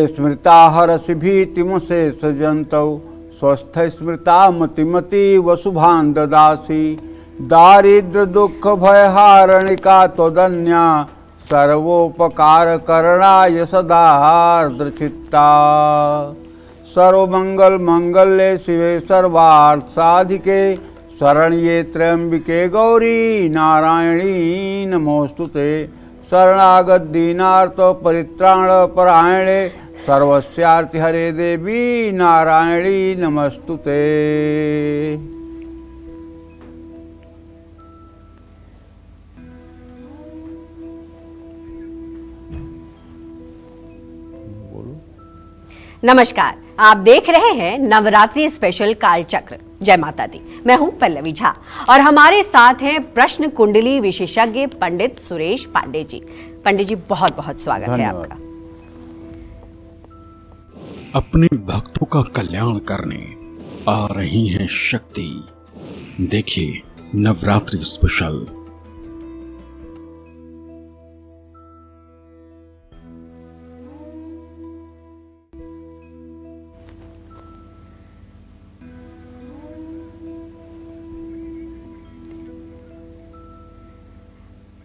स्मृता हरसि भीतिमशेष जन्तौ स्वस्थ स्मृता मतिमती वसुभान ददासी दारिद्र दुख भयहारणिका त्वदन्या सर्वोपकार करणाय सदा आर्द्रचित्ता सर्वमंगल मंगल्ये शिवे सर्वार्थ साधिके शरण्ये त्र्यंबिके गौरी नारायणी नमोस्तुते शरणागत दीनार्थ परित्राण परायणे सर्वस्यार्ति हरे देवी नारायणी नमस्तुते। नमस्कार, आप देख रहे हैं नवरात्रि स्पेशल कालचक्र। जय माता दी। मैं हूं पल्लवी झा और हमारे साथ हैं प्रश्न कुंडली विशेषज्ञ पंडित सुरेश पांडे जी। पंडित जी, बहुत बहुत स्वागत है आपका। अपने भक्तों का कल्याण करने आ रही हैं शक्ति। देखिए नवरात्रि स्पेशल।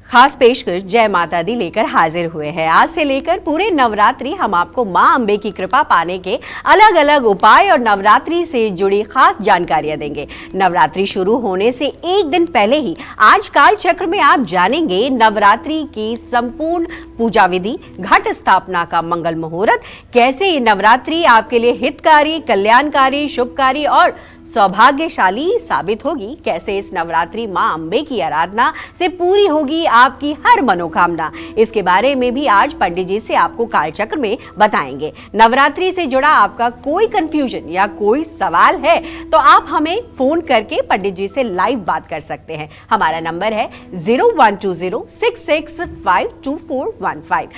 खास पेशकश जय माता दी लेकर हाजिर हुए हैं। आज से लेकर पूरे नवरात्रि हम आपको मां अंबे की कृपा पाने के अलग अलग उपाय और नवरात्रि से जुड़ी खास जानकारियां देंगे। नवरात्रि शुरू होने से एक दिन पहले ही आज काल चक्र में आप जानेंगे नवरात्रि की संपूर्ण पूजा विधि, घट स्थापना का मंगल मुहूर्त, कैसे ये नवरात्रि आपके लिए हितकारी, कल्याणकारी, शुभकारी और सौभाग्यशाली साबित होगी, कैसे इस नवरात्रि मां अंबे की आराधना से पूरी होगी आपकी हर मनोकामना। इसके बारे में भी आज पंडित जी से आपको कालचक्र में बताएंगे। नवरात्रि से जुड़ा आपका कोई कंफ्यूजन या कोई सवाल है तो आप हमें फोन करके पंडित जी से लाइव बात कर सकते हैं। हमारा नंबर है 012066522415।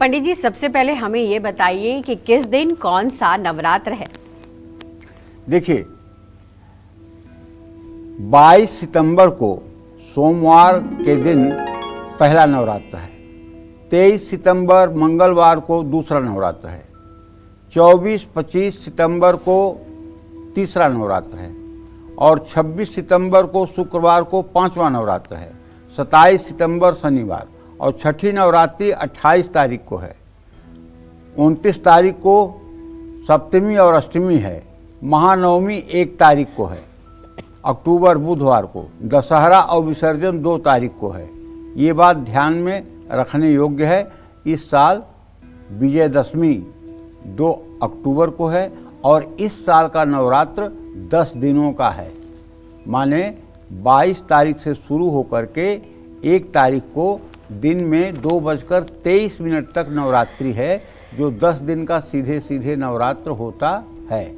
पंडित जी, सबसे पहले हमें ये बताइए कि किस दिन कौन सा नवरात्र है। देखिए, 22 सितंबर को सोमवार के दिन पहला नवरात्र है। 23 सितंबर मंगलवार को दूसरा नवरात्र है। 24-25 सितंबर को तीसरा नवरात्र है और 26 सितंबर को शुक्रवार को पांचवा नवरात्र है। 27 सितंबर शनिवार और छठी नवरात्रि 28 तारीख को है। 29 तारीख को सप्तमी और अष्टमी है। महानवमी 1 तारीख को है। अक्टूबर बुधवार को दशहरा और विसर्जन 2 तारीख को है। ये बात ध्यान में रखने योग्य है। इस साल विजयदशमी 2 अक्टूबर को है और इस साल का नवरात्र 10 दिनों का है। माने 22 तारीख से शुरू होकर के 1 तारीख को दिन में 2:23 तक नवरात्रि है, जो 10 दिन का सीधे सीधे नवरात्र होता है।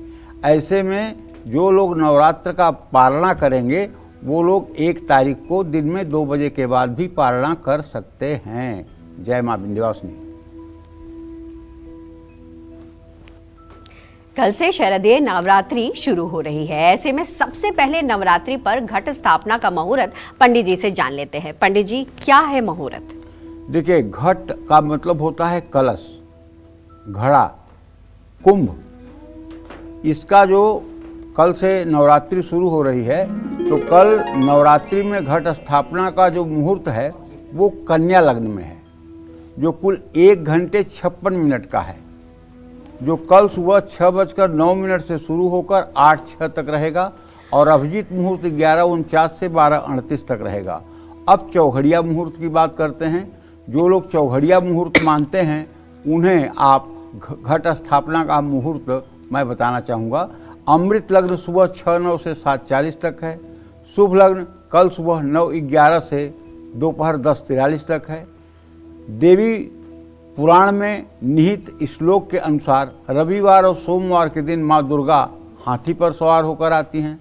ऐसे में जो लोग नवरात्र का पालना करेंगे वो लोग 1 तारीख को दिन में 2 बजे के बाद भी पालना कर सकते हैं। जय मां विंध्यवासिनी। कल से शारदीय नवरात्रि शुरू हो रही है। ऐसे में सबसे पहले नवरात्रि पर घट स्थापना का मुहूर्त पंडित जी से जान लेते हैं। पंडित जी, क्या है मुहूर्त? देखिए, घट का मतलब होता है कलश, घड़ा, कुंभ। इसका जो कल से नवरात्रि शुरू हो रही है तो कल नवरात्रि में घट स्थापना का जो मुहूर्त है वो कन्या लग्न में है, जो कुल 1 घंटे 56 मिनट का है, जो कल सुबह 6:09 से शुरू होकर 8:06 तक रहेगा और अभिजीत मुहूर्त 11:49 से 12:38 तक रहेगा। अब चौघड़िया मुहूर्त की बात करते हैं। जो लोग चौघड़िया मुहूर्त मानते हैं उन्हें आप घट स्थापना का मुहूर्त मैं बताना चाहूँगा। अमृत लग्न सुबह 6:09 से 7:40 तक है। शुभ लग्न कल सुबह 9:11 से दोपहर 10:43 तक है। देवी पुराण में निहित श्लोक के अनुसार रविवार और सोमवार के दिन माँ दुर्गा हाथी पर सवार होकर आती हैं।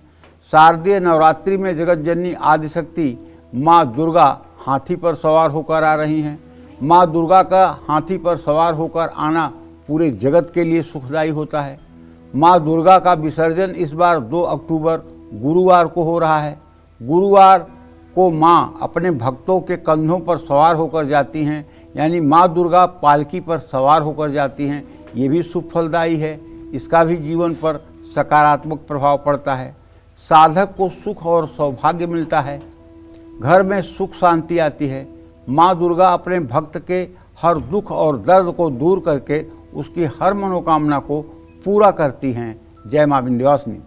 शारदीय नवरात्रि में जगत जननी आदिशक्ति माँ दुर्गा हाथी पर सवार होकर आ रही हैं। माँ दुर्गा का हाथी पर सवार होकर आना पूरे जगत के लिए सुखदायी होता है। माँ दुर्गा का विसर्जन इस बार 2 अक्टूबर गुरुवार को हो रहा है। गुरुवार को माँ अपने भक्तों के कंधों पर सवार होकर जाती हैं। यानी माँ दुर्गा पालकी पर सवार होकर जाती हैं, ये भी शुभ फलदायी है। इसका भी जीवन पर सकारात्मक प्रभाव पड़ता है। साधक को सुख और सौभाग्य मिलता है, घर में सुख शांति आती है। माँ दुर्गा अपने भक्त के हर दुख और दर्द को दूर करके उसकी हर मनोकामना को पूरा करती हैं। जय माँ विंध्यवासिनी।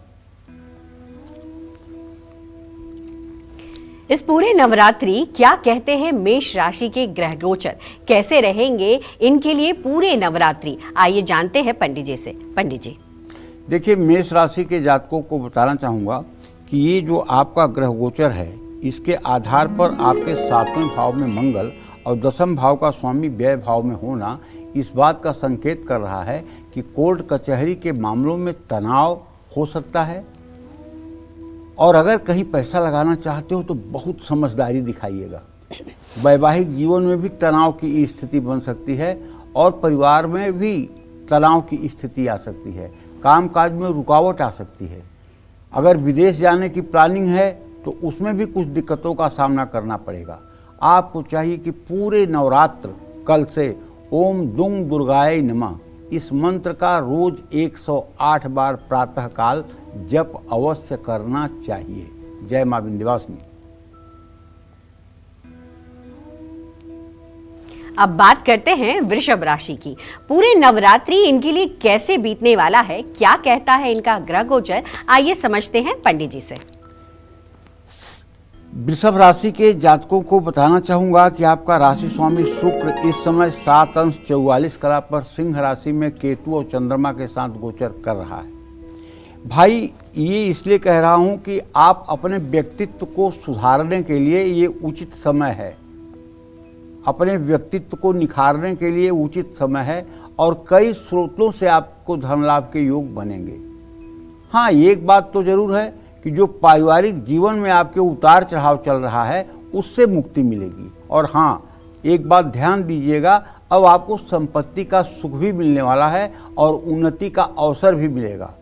इस पूरे नवरात्रि क्या कहते हैं मेष राशि के ग्रह गोचर, कैसे रहेंगे इनके लिए पूरे नवरात्रि, आइए जानते हैं पंडित जी से। पंडित जी देखिए, मेष राशि के जातकों को बताना चाहूँगा कि ये जो आपका ग्रह गोचर है, इसके आधार पर आपके 7वें भाव में मंगल और 10वें भाव का स्वामी व्यय भाव में होना इस बात का संकेत कर रहा है कि कोर्ट कचहरी के मामलों में तनाव हो सकता है। और अगर कहीं पैसा लगाना चाहते हो तो बहुत समझदारी दिखाइएगा। वैवाहिक जीवन में भी तनाव की स्थिति बन सकती है और परिवार में भी तनाव की स्थिति आ सकती है। कामकाज में रुकावट आ सकती है। अगर विदेश जाने की प्लानिंग है तो उसमें भी कुछ दिक्कतों का सामना करना पड़ेगा। आपको चाहिए कि पूरे नवरात्र कल से ओम दुंग दुर्गाय नमः इस मंत्र का रोज 108 बार प्रातःकाल जप अवश्य करना चाहिए। जय मां विंध्यवासिनी। अब बात करते हैं वृषभ राशि की। पूरे नवरात्रि इनके लिए कैसे बीतने वाला है, क्या कहता है इनका ग्रह गोचर, आइए समझते हैं पंडित जी से। वृषभ राशि के जातकों को बताना चाहूँगा कि आपका राशि स्वामी शुक्र इस समय 7 अंश 44 कला पर सिंह राशि में केतु और चंद्रमा के साथ गोचर कर रहा है। भाई, ये इसलिए कह रहा हूँ कि आप अपने व्यक्तित्व को सुधारने के लिए ये उचित समय है। अपने व्यक्तित्व को निखारने के लिए उचित समय है और कई स्रोतों से आपको धन लाभ के योग बनेंगे। हाँ, एक बात तो जरूर है कि जो पारिवारिक जीवन में आपके उतार चढ़ाव चल रहा है उससे मुक्ति मिलेगी। और हाँ, एक बात ध्यान दीजिएगा, अब आपको संपत्ति का सुख भी मिलने वाला है और उन्नति का अवसर भी मिलेगा।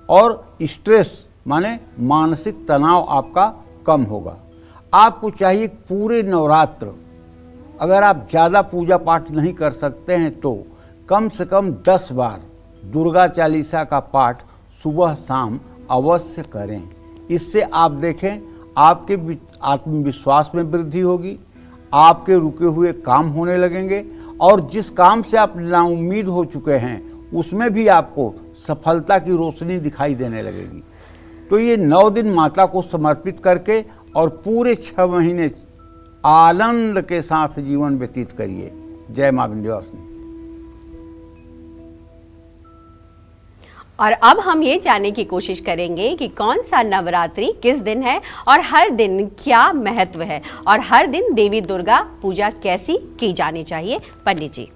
और स्ट्रेस माने मानसिक तनाव आपका कम होगा। आपको चाहिए पूरे नवरात्र, अगर आप ज़्यादा पूजा पाठ नहीं कर सकते हैं तो कम से कम 10 बार दुर्गा चालीसा का पाठ सुबह शाम अवश्य करें। इससे आप देखें आपके आत्मविश्वास में वृद्धि होगी, आपके रुके हुए काम होने लगेंगे और जिस काम से आप नाउम्मीद हो चुके हैं उसमें भी आपको सफलता की रोशनी दिखाई देने लगेगी। तो ये 9 दिन माता को समर्पित करके और पूरे 6 महीने आनंद के साथ जीवन व्यतीत करिए। जय मां विंध्यवासिनी। और अब हम ये जानने की कोशिश करेंगे कि कौन सा नवरात्रि किस दिन है और हर दिन क्या महत्व है और हर दिन देवी दुर्गा पूजा कैसी की जानी चाहिए। पंडित जी।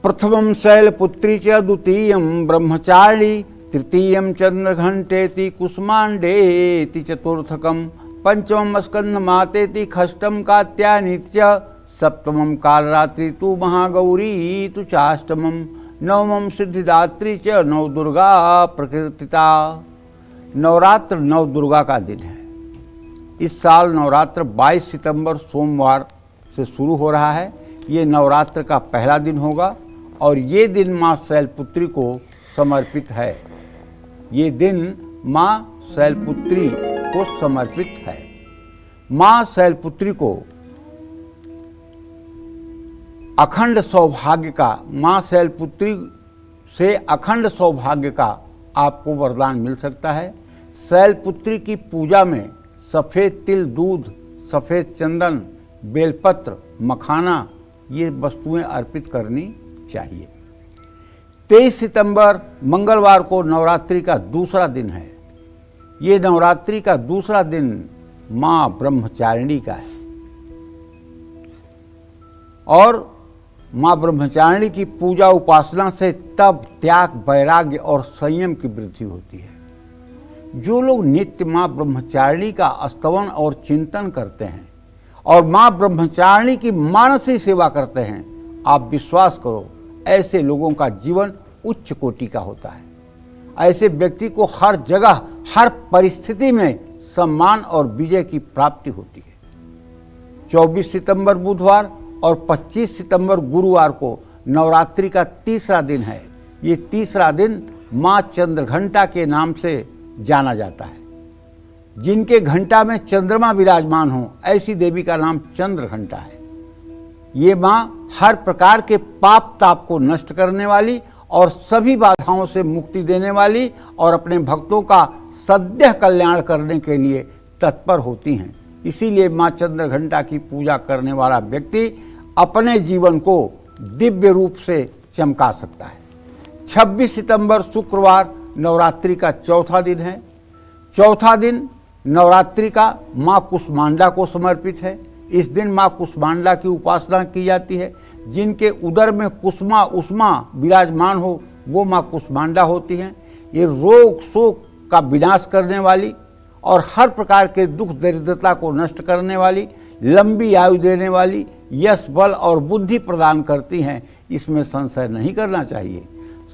प्रथमं शैलपुत्री च द्वितीयं ब्रह्मचारिणी तृतीयं चंद्रघंटेति कुसुमांडेति चतुर्थकं पंचमं स्कंदमातेति षष्ठं कात्यायनी च सप्तमं कालरात्रि तु महागौरी तु चाष्टमं नवमं सिद्धिदात्री च नव दुर्गा प्रकृतिता। नवरात्र नव दुर्गा का दिन है। इस साल नवरात्र 22 सितंबर सोमवार से शुरू हो रहा है। ये नवरात्र का पहला दिन होगा और ये दिन माँ शैलपुत्री को समर्पित है। ये दिन माँ शैलपुत्री को समर्पित है। माँ शैलपुत्री को अखंड सौभाग्य का, माँ शैलपुत्री से अखंड सौभाग्य का आपको वरदान मिल सकता है। शैलपुत्री की पूजा में सफ़ेद तिल, दूध, सफ़ेद चंदन, बेलपत्र, मखाना ये वस्तुएं अर्पित करनी चाहिए। 23 सितंबर मंगलवार को नवरात्रि का दूसरा दिन है। ये नवरात्रि का दूसरा दिन माँ ब्रह्मचारिणी का है और माँ ब्रह्मचारिणी की पूजा उपासना से तप, त्याग, वैराग्य और संयम की वृद्धि होती है। जो लोग नित्य माँ ब्रह्मचारिणी का स्तवन और चिंतन करते हैं और माँ ब्रह्मचारिणी की मानसी सेवा करते हैं, आप विश्वास करो ऐसे लोगों का जीवन उच्च कोटि का होता है। ऐसे व्यक्ति को हर जगह, हर परिस्थिति में सम्मान और विजय की प्राप्ति होती है। 24 सितंबर बुधवार और 25 सितंबर गुरुवार को नवरात्रि का तीसरा दिन है। ये तीसरा दिन माँ चंद्रघंटा के नाम से जाना जाता है। जिनके घंटा में चंद्रमा विराजमान हो ऐसी देवी का नाम चंद्रघंटा है। ये माँ हर प्रकार के पाप ताप को नष्ट करने वाली और सभी बाधाओं से मुक्ति देने वाली और अपने भक्तों का सद्य कल्याण करने के लिए तत्पर होती हैं। इसीलिए माँ चंद्रघंटा की पूजा करने वाला व्यक्ति अपने जीवन को दिव्य रूप से चमका सकता है। 26 सितंबर शुक्रवार नवरात्रि का चौथा दिन है। चौथा दिन नवरात्रि का माँ कुष्मांडा को समर्पित है। इस दिन माँ कुष्मांडा की उपासना की जाती है। जिनके उदर में कुसुमा उष्मा विराजमान हो वो माँ कुष्मांडा होती हैं। ये रोग शोक का विनाश करने वाली और हर प्रकार के दुख दरिद्रता को नष्ट करने वाली, लंबी आयु देने वाली, यश बल और बुद्धि प्रदान करती हैं। इसमें संशय नहीं करना चाहिए।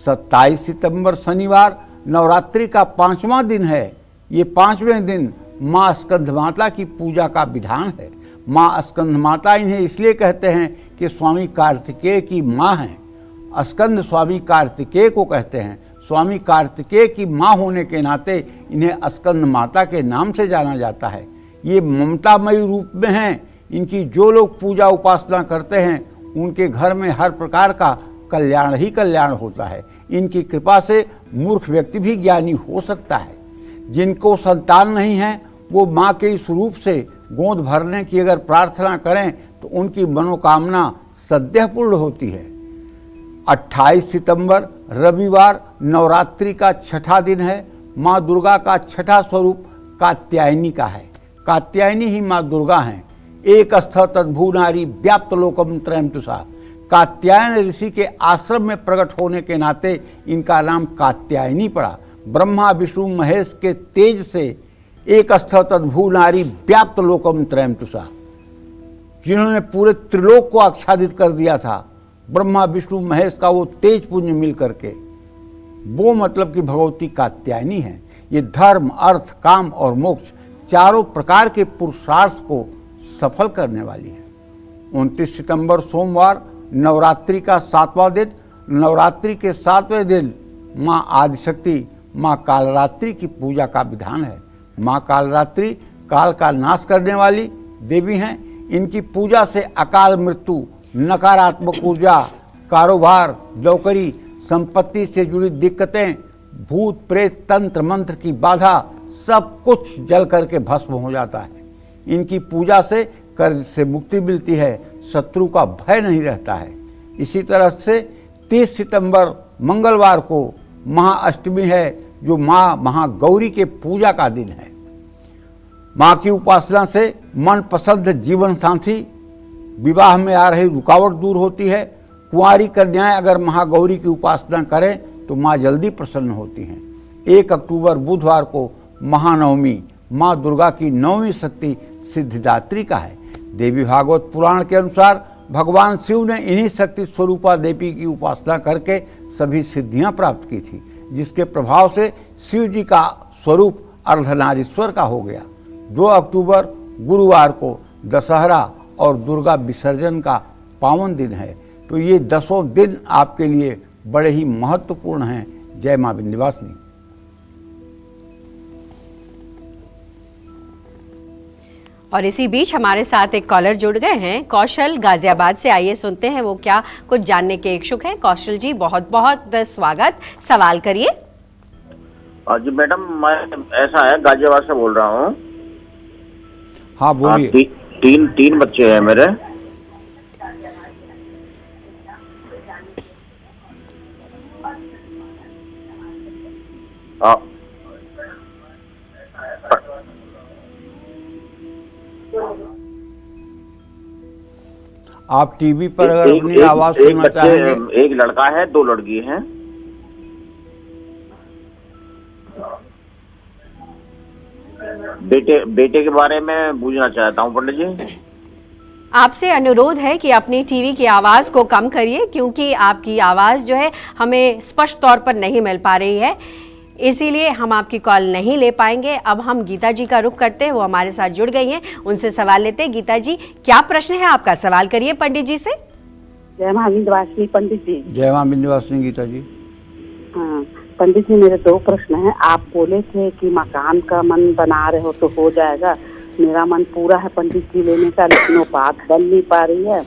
27 सितंबर शनिवार नवरात्रि का 5वां दिन है। ये 5वें दिन माँ स्कंद माता की पूजा का विधान है। माँ स्कंद माता इन्हें इसलिए कहते हैं कि स्वामी कार्तिकेय की माँ हैं। स्कंद स्वामी कार्तिकेय को कहते हैं। स्वामी कार्तिकेय की माँ होने के नाते इन्हें स्कंद माता के नाम से जाना जाता है। ये ममतामयी रूप में हैं। इनकी जो लोग पूजा उपासना करते हैं उनके घर में हर प्रकार का कल्याण ही कल्याण होता है। इनकी कृपा से मूर्ख व्यक्ति भी ज्ञानी हो सकता है। जिनको संतान नहीं है वो माँ के इस रूप से गोद भरने की अगर प्रार्थना करें तो उनकी मनोकामना सद्य पूर्ण होती है। 28 सितंबर रविवार नवरात्रि का छठा दिन है। माँ दुर्गा का छठा स्वरूप कात्यायनी का है। कात्यायनी ही माँ दुर्गा हैं। एक स्थ तद्भू नारी व्याप्त लोकम त्रयम तुषा। कात्यायन ऋषि के आश्रम में प्रकट होने के नाते इनका नाम कात्यायनी पड़ा। ब्रह्मा विष्णु महेश के तेज से एक स्थ तद्भू नारी व्याप्त लोकम त्रयम तुषा, जिन्होंने पूरे त्रिलोक को आच्छादित कर दिया था। ब्रह्मा विष्णु महेश का वो तेज पुंज मिल करके, वो मतलब कि भगवती कात्यायनी है। ये धर्म अर्थ काम और मोक्ष चारों प्रकार के पुरुषार्थ को सफल करने वाली है। 29 सितंबर सोमवार नवरात्रि का 7वां दिन। नवरात्रि के 7वें दिन माँ आदिशक्ति माँ कालरात्रि की पूजा का विधान है। माँ कालरात्रि काल का नाश करने वाली देवी हैं। इनकी पूजा से अकाल मृत्यु, नकारात्मक ऊर्जा, कारोबार, नौकरी, संपत्ति से जुड़ी दिक्कतें, भूत प्रेत तंत्र मंत्र की बाधा सब कुछ जल करके भस्म हो जाता है। इनकी पूजा से कर्ज से मुक्ति मिलती है, शत्रु का भय नहीं रहता है। इसी तरह से 30 सितंबर मंगलवार को महाअष्टमी है, जो माँ महागौरी के पूजा का दिन है। माँ की उपासना से मनपसंद जीवन साथी, विवाह में आ रही रुकावट दूर होती है। कुंवारी कन्याएं अगर महागौरी की उपासना करें तो माँ जल्दी प्रसन्न होती हैं। 1 अक्टूबर बुधवार को महानवमी माँ दुर्गा की 9वीं शक्ति सिद्धिदात्री का है। देवी भागवत पुराण के अनुसार भगवान शिव ने इन्हीं शक्ति स्वरूपा देवी की उपासना करके सभी सिद्धियां प्राप्त की थी, जिसके प्रभाव से शिव जी का स्वरूप अर्धनारीश्वर का हो गया। 2 अक्टूबर गुरुवार को दशहरा और दुर्गा विसर्जन का पावन दिन है। तो ये 10 दिन आपके लिए बड़े ही महत्वपूर्ण हैं। जय माँ विंध्यवासिनी। और इसी बीच हमारे साथ एक कॉलर जुड़ गए हैं, कौशल गाजियाबाद से। आइए सुनते हैं वो क्या कुछ जानने के इच्छुक हैं। कौशल जी बहुत बहुत स्वागत, सवाल करिए। जी मैडम, मैं ऐसा है गाजियाबाद से बोल रहा हूँ। हाँ बोलिए। तीन बच्चे हैं मेरे। आप टीवी पर अगर अपनी आवाज सुनना चाहेंगे। एक लड़का है, 2 लड़की हैं। बेटे के बारे में पूछना चाहता हूँ पंडित जी। आपसे अनुरोध है कि अपनी टीवी की आवाज को कम करिए, क्योंकि आपकी आवाज जो है हमें स्पष्ट तौर पर नहीं मिल पा रही है। इसीलिए हम आपकी कॉल नहीं ले पाएंगे। अब हम गीता जी का रुख करते हैं, वो हमारे साथ जुड़ गई हैं, उनसे सवाल लेते हैं। गीता जी, क्या प्रश्न है आपका? सवाल करिए पंडित जी से। जय मां विंध्यवासिनी पंडित जी। जय मां विंध्यवासिनी गीता जी। हाँ पंडित जी, मेरे 2 प्रश्न हैं। आप बोले थे कि मकान का मन बना रहे हो तो हो जाएगा। मेरा मन पूरा है पंडित जी लेने का, लेकिन वो बात बन नहीं पा रही है।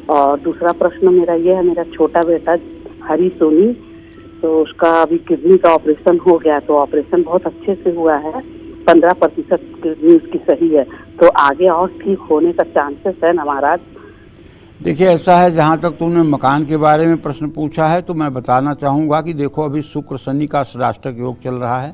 और दूसरा प्रश्न मेरा ये है, मेरा छोटा बेटा हरी सोनी, तो उसका अभी किडनी का ऑपरेशन हो गया, तो ऑपरेशन बहुत अच्छे से हुआ है, 15% किडनी उसकी सही है, तो आगे और ठीक होने का चांसेस है ना महाराज? देखिए ऐसा है, जहाँ तक तुमने मकान के बारे में प्रश्न पूछा है तो मैं बताना चाहूँगा कि देखो अभी शुक्र शनि का षडाष्टक योग चल रहा है।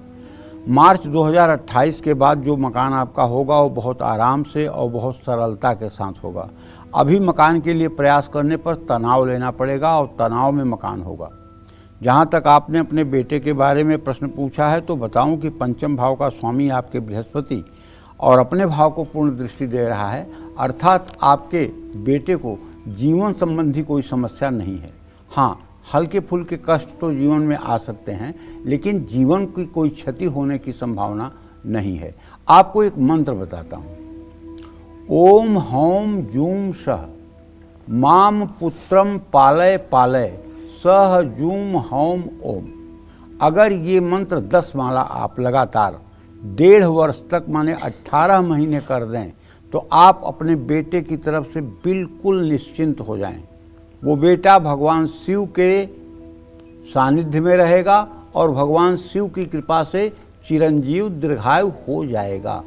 मार्च 2028 के बाद जो मकान आपका होगा वो बहुत आराम से और बहुत सरलता के साथ होगा। अभी मकान के लिए प्रयास करने पर तनाव लेना पड़ेगा और तनाव में मकान होगा। जहाँ तक आपने अपने बेटे के बारे में प्रश्न पूछा है तो बताऊं कि पंचम भाव का स्वामी आपके बृहस्पति और अपने भाव को पूर्ण दृष्टि दे रहा है, अर्थात आपके बेटे को जीवन संबंधी कोई समस्या नहीं है। हाँ, हल्के फुल्के कष्ट तो जीवन में आ सकते हैं, लेकिन जीवन की कोई क्षति होने की संभावना नहीं है। आपको एक मंत्र बताता हूँ। ओम हौम जूम सह माम पुत्रम पालय पालय सह जूम हौम ओम। अगर ये मंत्र 10 माला आप लगातार 1.5 वर्ष तक माने 18 महीने कर दें तो आप अपने बेटे की तरफ से बिल्कुल निश्चिंत हो जाएं। वो बेटा भगवान शिव के सानिध्य में रहेगा और भगवान शिव की कृपा से चिरंजीव दीर्घायु हो जाएगा।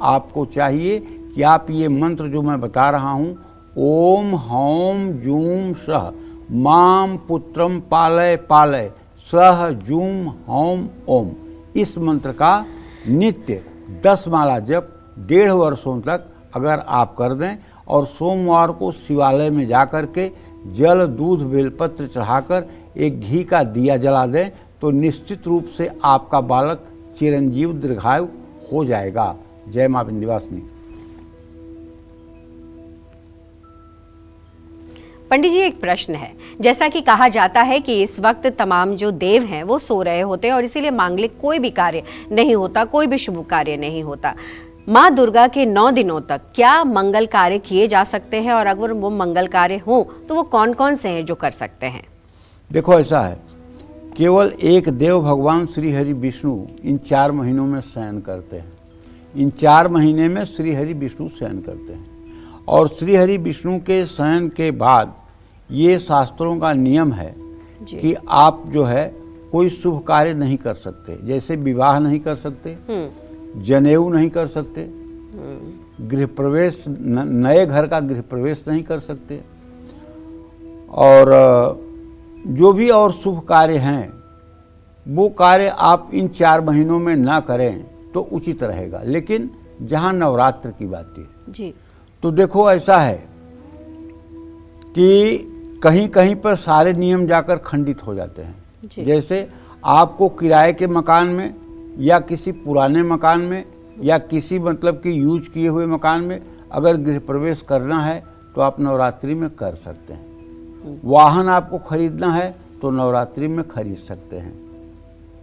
आपको चाहिए कि आप ये मंत्र जो मैं बता रहा हूँ, ओम हौम जूम सह माम पुत्रम पालय पालय सह जूम हौम ओम, इस मंत्र का नित्य 10 माला जप 1.5 वर्षों तक अगर आप कर दें और सोमवार को शिवालय में जाकर के जल दूध बेलपत्र चढ़ाकर एक घी का दिया जला दें तो निश्चित रूप से आपका बालक चिरंजीव दीर्घायु हो जाएगा। जय मां विंध्यवासिनी। पंडित जी, एक प्रश्न है। जैसा कि कहा जाता है कि इस वक्त तमाम जो देव हैं वो सो रहे होते हैं और इसीलिए मांगलिक कोई भी कार्य नहीं होता, कोई भी शुभ कार्य नहीं होता। माँ दुर्गा के 9 दिनों तक क्या मंगल कार्य किए जा सकते हैं, और अगर वो मंगल कार्य हों तो वो कौन कौन से हैं जो कर सकते हैं? देखो ऐसा है, केवल एक देव भगवान श्री हरि विष्णु इन 4 महीनों में शयन करते हैं। इन 4 महीने में श्री हरि विष्णु शयन करते हैं और श्री हरि विष्णु के शयन के बाद ये शास्त्रों का नियम है कि आप जो है कोई शुभ कार्य नहीं कर सकते। जैसे विवाह नहीं कर सकते, जनेऊ नहीं कर सकते, गृह प्रवेश, नए घर का गृह प्रवेश नहीं कर सकते, और जो भी और शुभ कार्य हैं वो कार्य आप इन 4 महीनों में ना करें तो उचित रहेगा। लेकिन जहाँ नवरात्र की बात है जी, तो देखो ऐसा है कि कहीं कहीं पर सारे नियम जाकर खंडित हो जाते हैं। जैसे आपको किराए के मकान में या किसी पुराने मकान में या किसी मतलब कि यूज किए हुए मकान में अगर गृह प्रवेश करना है तो आप नवरात्रि में कर सकते हैं। वाहन आपको खरीदना है तो नवरात्रि में खरीद सकते हैं,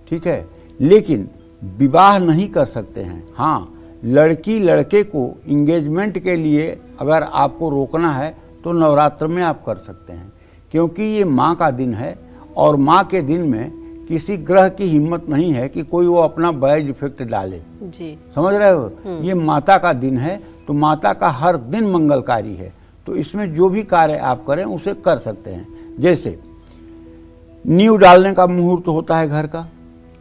ठीक है, लेकिन विवाह नहीं कर सकते हैं। हाँ, लड़की लड़के को इंगेजमेंट के लिए अगर आपको रोकना है तो नवरात्र में आप कर सकते हैं, क्योंकि ये माँ का दिन है और माँ के दिन में किसी ग्रह की हिम्मत नहीं है कि कोई वो अपना बैड इफेक्ट डाले जी। समझ रहे हो? ये माता का दिन है तो माता का हर दिन मंगलकारी है, तो इसमें जो भी कार्य आप करें उसे कर सकते हैं। जैसे नींव डालने का मुहूर्त होता है घर का,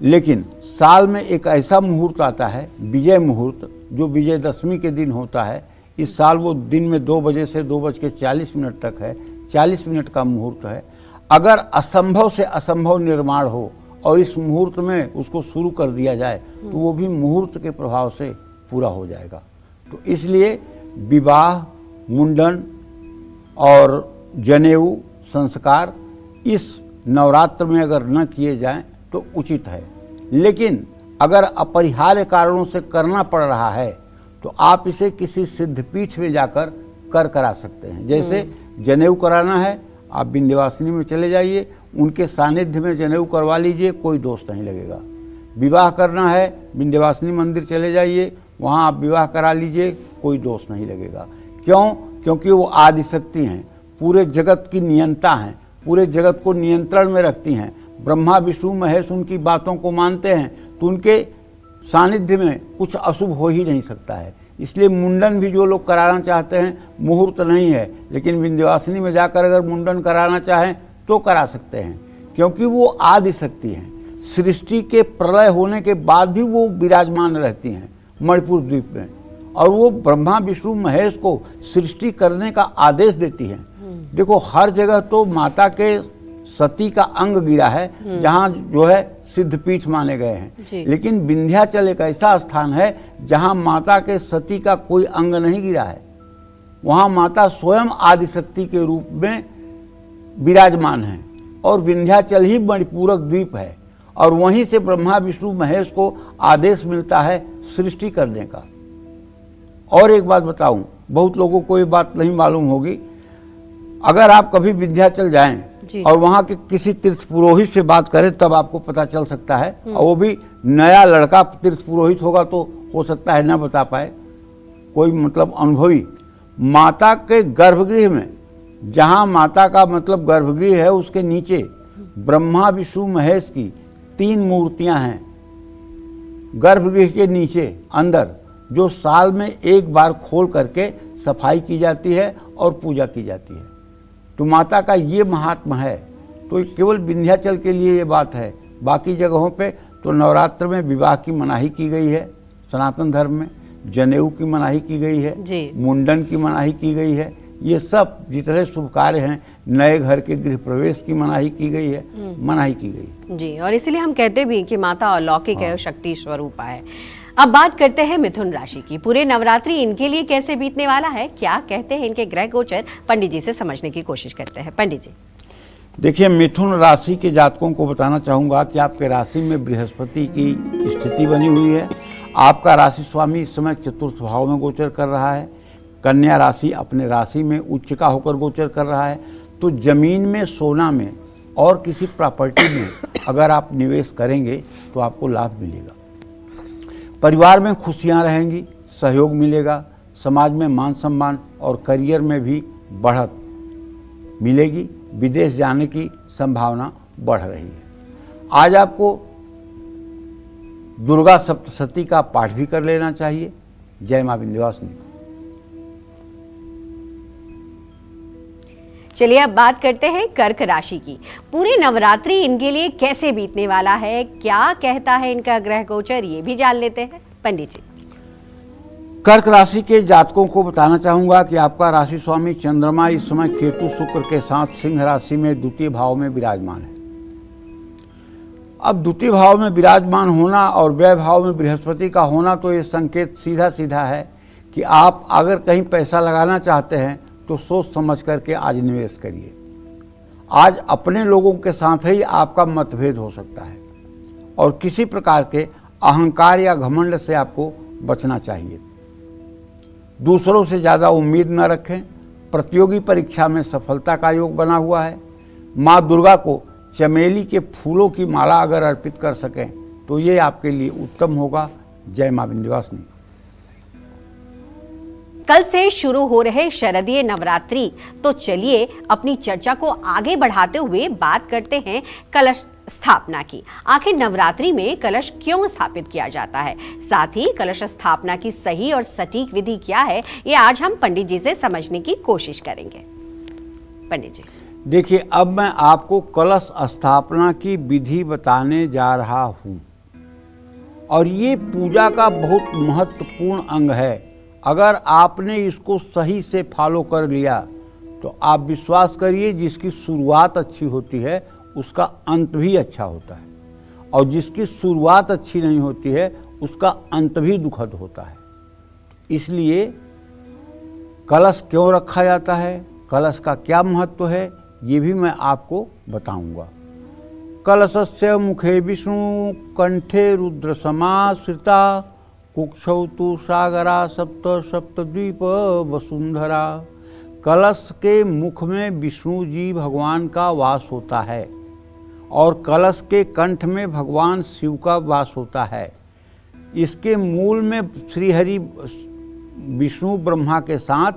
लेकिन साल में एक ऐसा मुहूर्त आता है विजय मुहूर्त, जो विजयदशमी के दिन होता है। इस साल वो दिन में 2 बजे से 2:40 तक है, 40 मिनट का मुहूर्त है। अगर असंभव से असंभव निर्माण हो और इस मुहूर्त में उसको शुरू कर दिया जाए तो वो भी मुहूर्त के प्रभाव से पूरा हो जाएगा। तो इसलिए विवाह, मुंडन और जनेऊ संस्कार इस नवरात्र में अगर न किए जाएं तो उचित है। लेकिन अगर अपरिहार्य कारणों से करना पड़ रहा है तो आप इसे किसी सिद्धपीठ में जाकर करा सकते हैं। जैसे जनेऊ कराना है, आप विंध्यवासिनी में चले जाइए, उनके सानिध्य में जनेऊ करवा लीजिए, कोई दोष नहीं लगेगा। विवाह करना है विंध्यवासिनी मंदिर चले जाइए, वहाँ आप विवाह करा लीजिए, कोई दोष नहीं लगेगा। क्यों? क्योंकि वो आदिशक्ति हैं, पूरे जगत की नियंता हैं, पूरे जगत को नियंत्रण में रखती हैं। ब्रह्मा विष्णु महेश उनकी बातों को मानते हैं, तो उनके सानिध्य में कुछ अशुभ हो ही नहीं सकता है। इसलिए मुंडन भी जो लोग कराना चाहते हैं, मुहूर्त नहीं है, लेकिन विंध्यवासिनी में जाकर अगर मुंडन कराना चाहें तो करा सकते हैं, क्योंकि वो आदिशक्ति हैं। सृष्टि के प्रलय होने के बाद भी वो विराजमान रहती हैं मणिपुर द्वीप में, और वो ब्रह्मा विष्णु महेश को सृष्टि करने का आदेश देती हैं। देखो, हर जगह तो माता के सती का अंग गिरा है, जहाँ जो है सिद्धपीठ माने गए हैं, लेकिन विंध्याचल एक ऐसा स्थान है जहाँ माता के सती का कोई अंग नहीं गिरा है। वहाँ माता स्वयं आदिशक्ति के रूप में विराजमान है, और विंध्याचल ही मणिपूरक द्वीप है, और वहीं से ब्रह्मा विष्णु महेश को आदेश मिलता है सृष्टि करने का। और एक बात बताऊं, बहुत लोगों को ये बात नहीं मालूम होगी, अगर आप कभी विंध्याचल जाएं और वहाँ के किसी तीर्थ पुरोहित से बात करें तब आपको पता चल सकता है, और वो भी नया लड़का तीर्थ पुरोहित होगा तो हो सकता है न बता पाए, कोई मतलब अनुभवी। माता के गर्भगृह में, जहाँ माता का मतलब गर्भगृह है, उसके नीचे ब्रह्मा विष्णु महेश की 3 मूर्तियां हैं गर्भगृह के नीचे अंदर, जो साल में एक बार खोल करके सफाई की जाती है और पूजा की जाती है। तो माता का ये महात्मा है। तो केवल विंध्याचल के लिए ये बात है, बाकी जगहों पे तो नवरात्र में विवाह की मनाही की गई है, सनातन धर्म में जनेऊ की मनाही की गई है, मुंडन की मनाही की गई है, ये सब जितने शुभ कार्य हैं, नए घर के गृह प्रवेश की मनाही की गई है, मनाही की गई जी। और इसीलिए हम कहते भी कि माता अलौकिक है और शक्ति स्वरूपा है। अब बात करते हैं मिथुन राशि की। पूरे नवरात्रि इनके लिए कैसे बीतने वाला है, क्या कहते हैं इनके ग्रह गोचर, पंडित जी से समझने की कोशिश करते हैं। पंडित जी देखिए, मिथुन राशि के जातकों को बताना चाहूँगा कि आपके राशि में बृहस्पति की स्थिति बनी हुई है। आपका राशि स्वामी इस समय चतुर्थ भाव में गोचर कर रहा है। कन्या राशि अपने राशि में उच्च का होकर गोचर कर रहा है। तो जमीन में, सोना में और किसी प्रॉपर्टी में अगर आप निवेश करेंगे तो आपको लाभ मिलेगा। परिवार में खुशियां रहेंगी, सहयोग मिलेगा, समाज में मान सम्मान और करियर में भी बढ़त मिलेगी। विदेश जाने की संभावना बढ़ रही है। आज आपको दुर्गा सप्तशती का पाठ भी कर लेना चाहिए। जय मां विंध्यवासिनी। चलिए अब बात करते हैं कर्क राशि की। पूरी नवरात्रि इनके लिए कैसे बीतने वाला है, क्या कहता है इनका ग्रह गोचर, ये भी जान लेते हैं पंडित जी। कर्क राशि के जातकों को बताना चाहूंगा कि आपका राशि स्वामी चंद्रमा इस समय केतु शुक्र के साथ सिंह राशि में द्वितीय भाव में विराजमान है। अब द्वितीय भाव में विराजमान होना और व्यय भाव में बृहस्पति का होना, तो ये संकेत सीधा सीधा है कि आप अगर कहीं पैसा लगाना चाहते हैं तो सोच समझ करके आज निवेश करिए। आज अपने लोगों के साथ ही आपका मतभेद हो सकता है, और किसी प्रकार के अहंकार या घमंड से आपको बचना चाहिए। दूसरों से ज़्यादा उम्मीद न रखें। प्रतियोगी परीक्षा में सफलता का योग बना हुआ है। माँ दुर्गा को चमेली के फूलों की माला अगर अर्पित कर सकें तो ये आपके लिए उत्तम होगा। जय मां विंध्यवासिनी। कल से शुरू हो रहे शरदीय नवरात्रि, तो चलिए अपनी चर्चा को आगे बढ़ाते हुए बात करते हैं कलश स्थापना की। आखिर नवरात्रि में कलश क्यों स्थापित किया जाता है, साथ ही कलश स्थापना की सही और सटीक विधि क्या है, ये आज हम पंडित जी से समझने की कोशिश करेंगे। पंडित जी देखिए, अब मैं आपको कलश स्थापना की विधि बताने जा रहा हूँ, और ये पूजा का बहुत महत्वपूर्ण अंग है। अगर आपने इसको सही से फॉलो कर लिया तो आप विश्वास करिए, जिसकी शुरुआत अच्छी होती है उसका अंत भी अच्छा होता है, और जिसकी शुरुआत अच्छी नहीं होती है उसका अंत भी दुखद होता है। इसलिए कलश क्यों रखा जाता है, कलश का क्या महत्व है, ये भी मैं आपको बताऊंगा। कलशस्य मुखे विष्णु कंठे रुद्र समाश्रिता कुक्षौ तु सागरा सप्त सप्तद्वीप वसुंधरा। कलश के मुख में विष्णु जी भगवान का वास होता है, और कलश के कंठ में भगवान शिव का वास होता है। इसके मूल में श्रीहरि विष्णु ब्रह्मा के साथ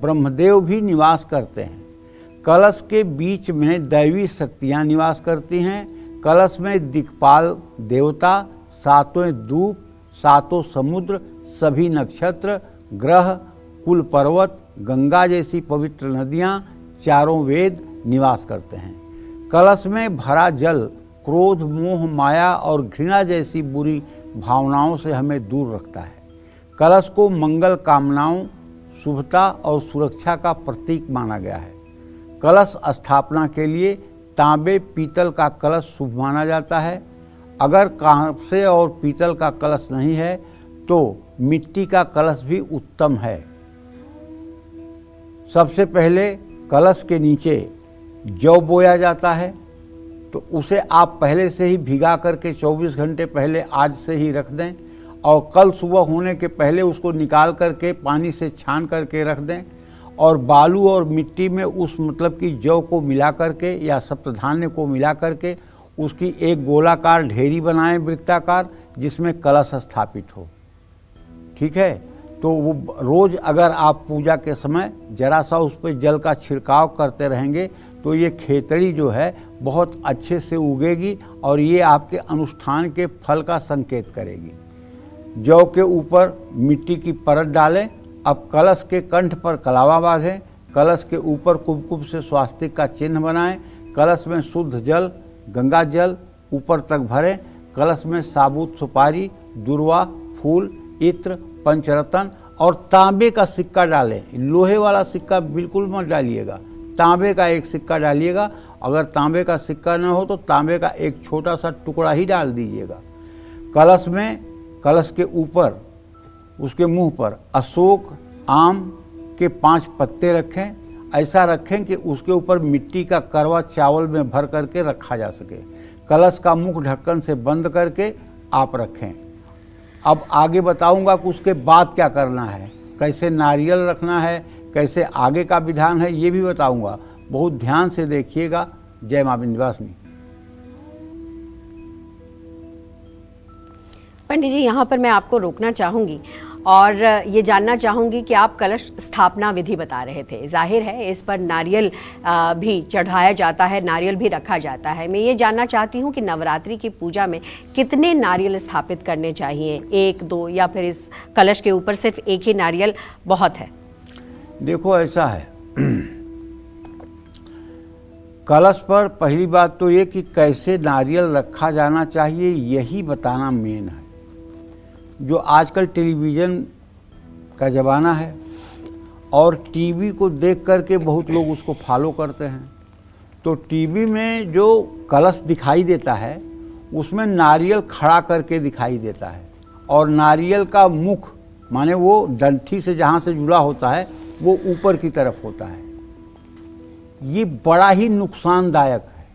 ब्रह्मदेव भी निवास करते हैं। कलश के बीच में दैवी शक्तियाँ निवास करती हैं। कलश में दिक्पाल देवता, सातों द्वीप, सातों समुद्र, सभी नक्षत्र, ग्रह, कुल पर्वत, गंगा जैसी पवित्र नदियाँ, चारों वेद निवास करते हैं। कलश में भरा जल क्रोध, मोह, माया और घृणा जैसी बुरी भावनाओं से हमें दूर रखता है। कलश को मंगल कामनाओं, शुभता और सुरक्षा का प्रतीक माना गया है। कलश स्थापना के लिए तांबे पीतल का कलश शुभ माना जाता है। अगर कांसे और पीतल का कलश नहीं है तो मिट्टी का कलश भी उत्तम है। सबसे पहले कलश के नीचे जौ बोया जाता है, तो उसे आप पहले से ही भिगा करके 24 घंटे पहले आज से ही रख दें और कल सुबह होने के पहले उसको निकाल करके पानी से छान करके रख दें और बालू और मिट्टी में उस मतलब कि जौ को मिला करके या सप्तधान्य को मिला करके उसकी एक गोलाकार ढेरी बनाएं वृत्ताकार, जिसमें कलश स्थापित हो। ठीक है, तो वो रोज़ अगर आप पूजा के समय जरा सा उस पर जल का छिड़काव करते रहेंगे तो ये खेतड़ी जो है बहुत अच्छे से उगेगी और ये आपके अनुष्ठान के फल का संकेत करेगी। जौ के ऊपर मिट्टी की परत डालें। अब कलश के कंठ पर कलावा बांधें। कलश के ऊपर कुमकुम से स्वास्तिक का चिन्ह बनाएं। कलश में शुद्ध जल, गंगा जल ऊपर तक भरें। कलश में साबुत सुपारी, दुर्वा, फूल, इत्र, पंचरत्न और तांबे का सिक्का डालें। लोहे वाला सिक्का बिल्कुल मत डालिएगा, तांबे का एक सिक्का डालिएगा। अगर तांबे का सिक्का न हो तो तांबे का एक छोटा सा टुकड़ा ही डाल दीजिएगा। कलश में, कलश के ऊपर उसके मुंह पर अशोक आम के 5 पत्ते रखें। ऐसा रखें कि उसके ऊपर मिट्टी का करवा चावल में भर करके रखा जा सके। कलश का मुख ढक्कन से बंद करके आप रखें। अब आगे बताऊंगा कि उसके बाद क्या करना है, कैसे नारियल रखना है, कैसे आगे का विधान है, ये भी बताऊंगा। बहुत ध्यान से देखिएगा। जय मां विंध्यवासिनी। पंडित जी, यहाँ पर मैं आपको रोकना चाहूँगी और ये जानना चाहूँगी कि आप कलश स्थापना विधि बता रहे थे। जाहिर है इस पर नारियल भी चढ़ाया जाता है, नारियल भी रखा जाता है। मैं ये जानना चाहती हूँ कि नवरात्रि की पूजा में कितने नारियल स्थापित करने चाहिए? 1, 2 या फिर इस कलश के ऊपर सिर्फ एक ही नारियल बहुत है? देखो ऐसा है, कलश पर पहली बात तो ये कि कैसे नारियल रखा जाना चाहिए यही बताना मेन है। जो आजकल टेलीविज़न का ज़माना है और टीवी को देख करके बहुत लोग उसको फॉलो करते हैं, तो टीवी में जो कलश दिखाई देता है उसमें नारियल खड़ा करके दिखाई देता है और नारियल का मुख माने वो डंठी से जहाँ से जुड़ा होता है वो ऊपर की तरफ होता है। ये बड़ा ही नुकसानदायक है।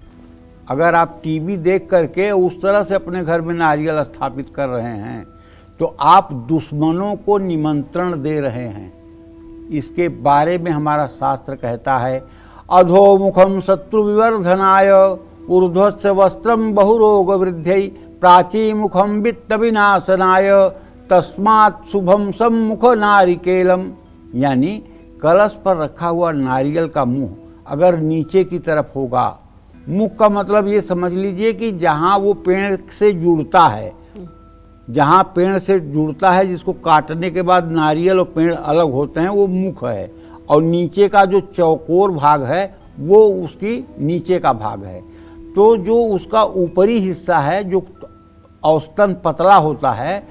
अगर आप टीवी देख करके उस तरह से अपने घर में नारियल स्थापित कर रहे हैं तो आप दुश्मनों को निमंत्रण दे रहे हैं। इसके बारे में हमारा शास्त्र कहता है, अधोमुखम शत्रु विवर्धनाय ऊर्ध्वस्य वस्त्रम बहुरोग वृद्धि प्राची मुखम वित्त विनाशनाय तस्मात् शुभम सम्मुख नारिकेलम। यानी कलश पर रखा हुआ नारियल का मुंह अगर नीचे की तरफ होगा, मुख का मतलब ये समझ लीजिए कि जहाँ वो पेड़ से जुड़ता है, जहाँ पेड़ से जुड़ता है जिसको काटने के बाद नारियल और पेड़ अलग होते हैं वो मुख है, और नीचे का जो चौकोर भाग है वो उसकी नीचे का भाग है। तो जो उसका ऊपरी हिस्सा है जो औसतन पतला होता है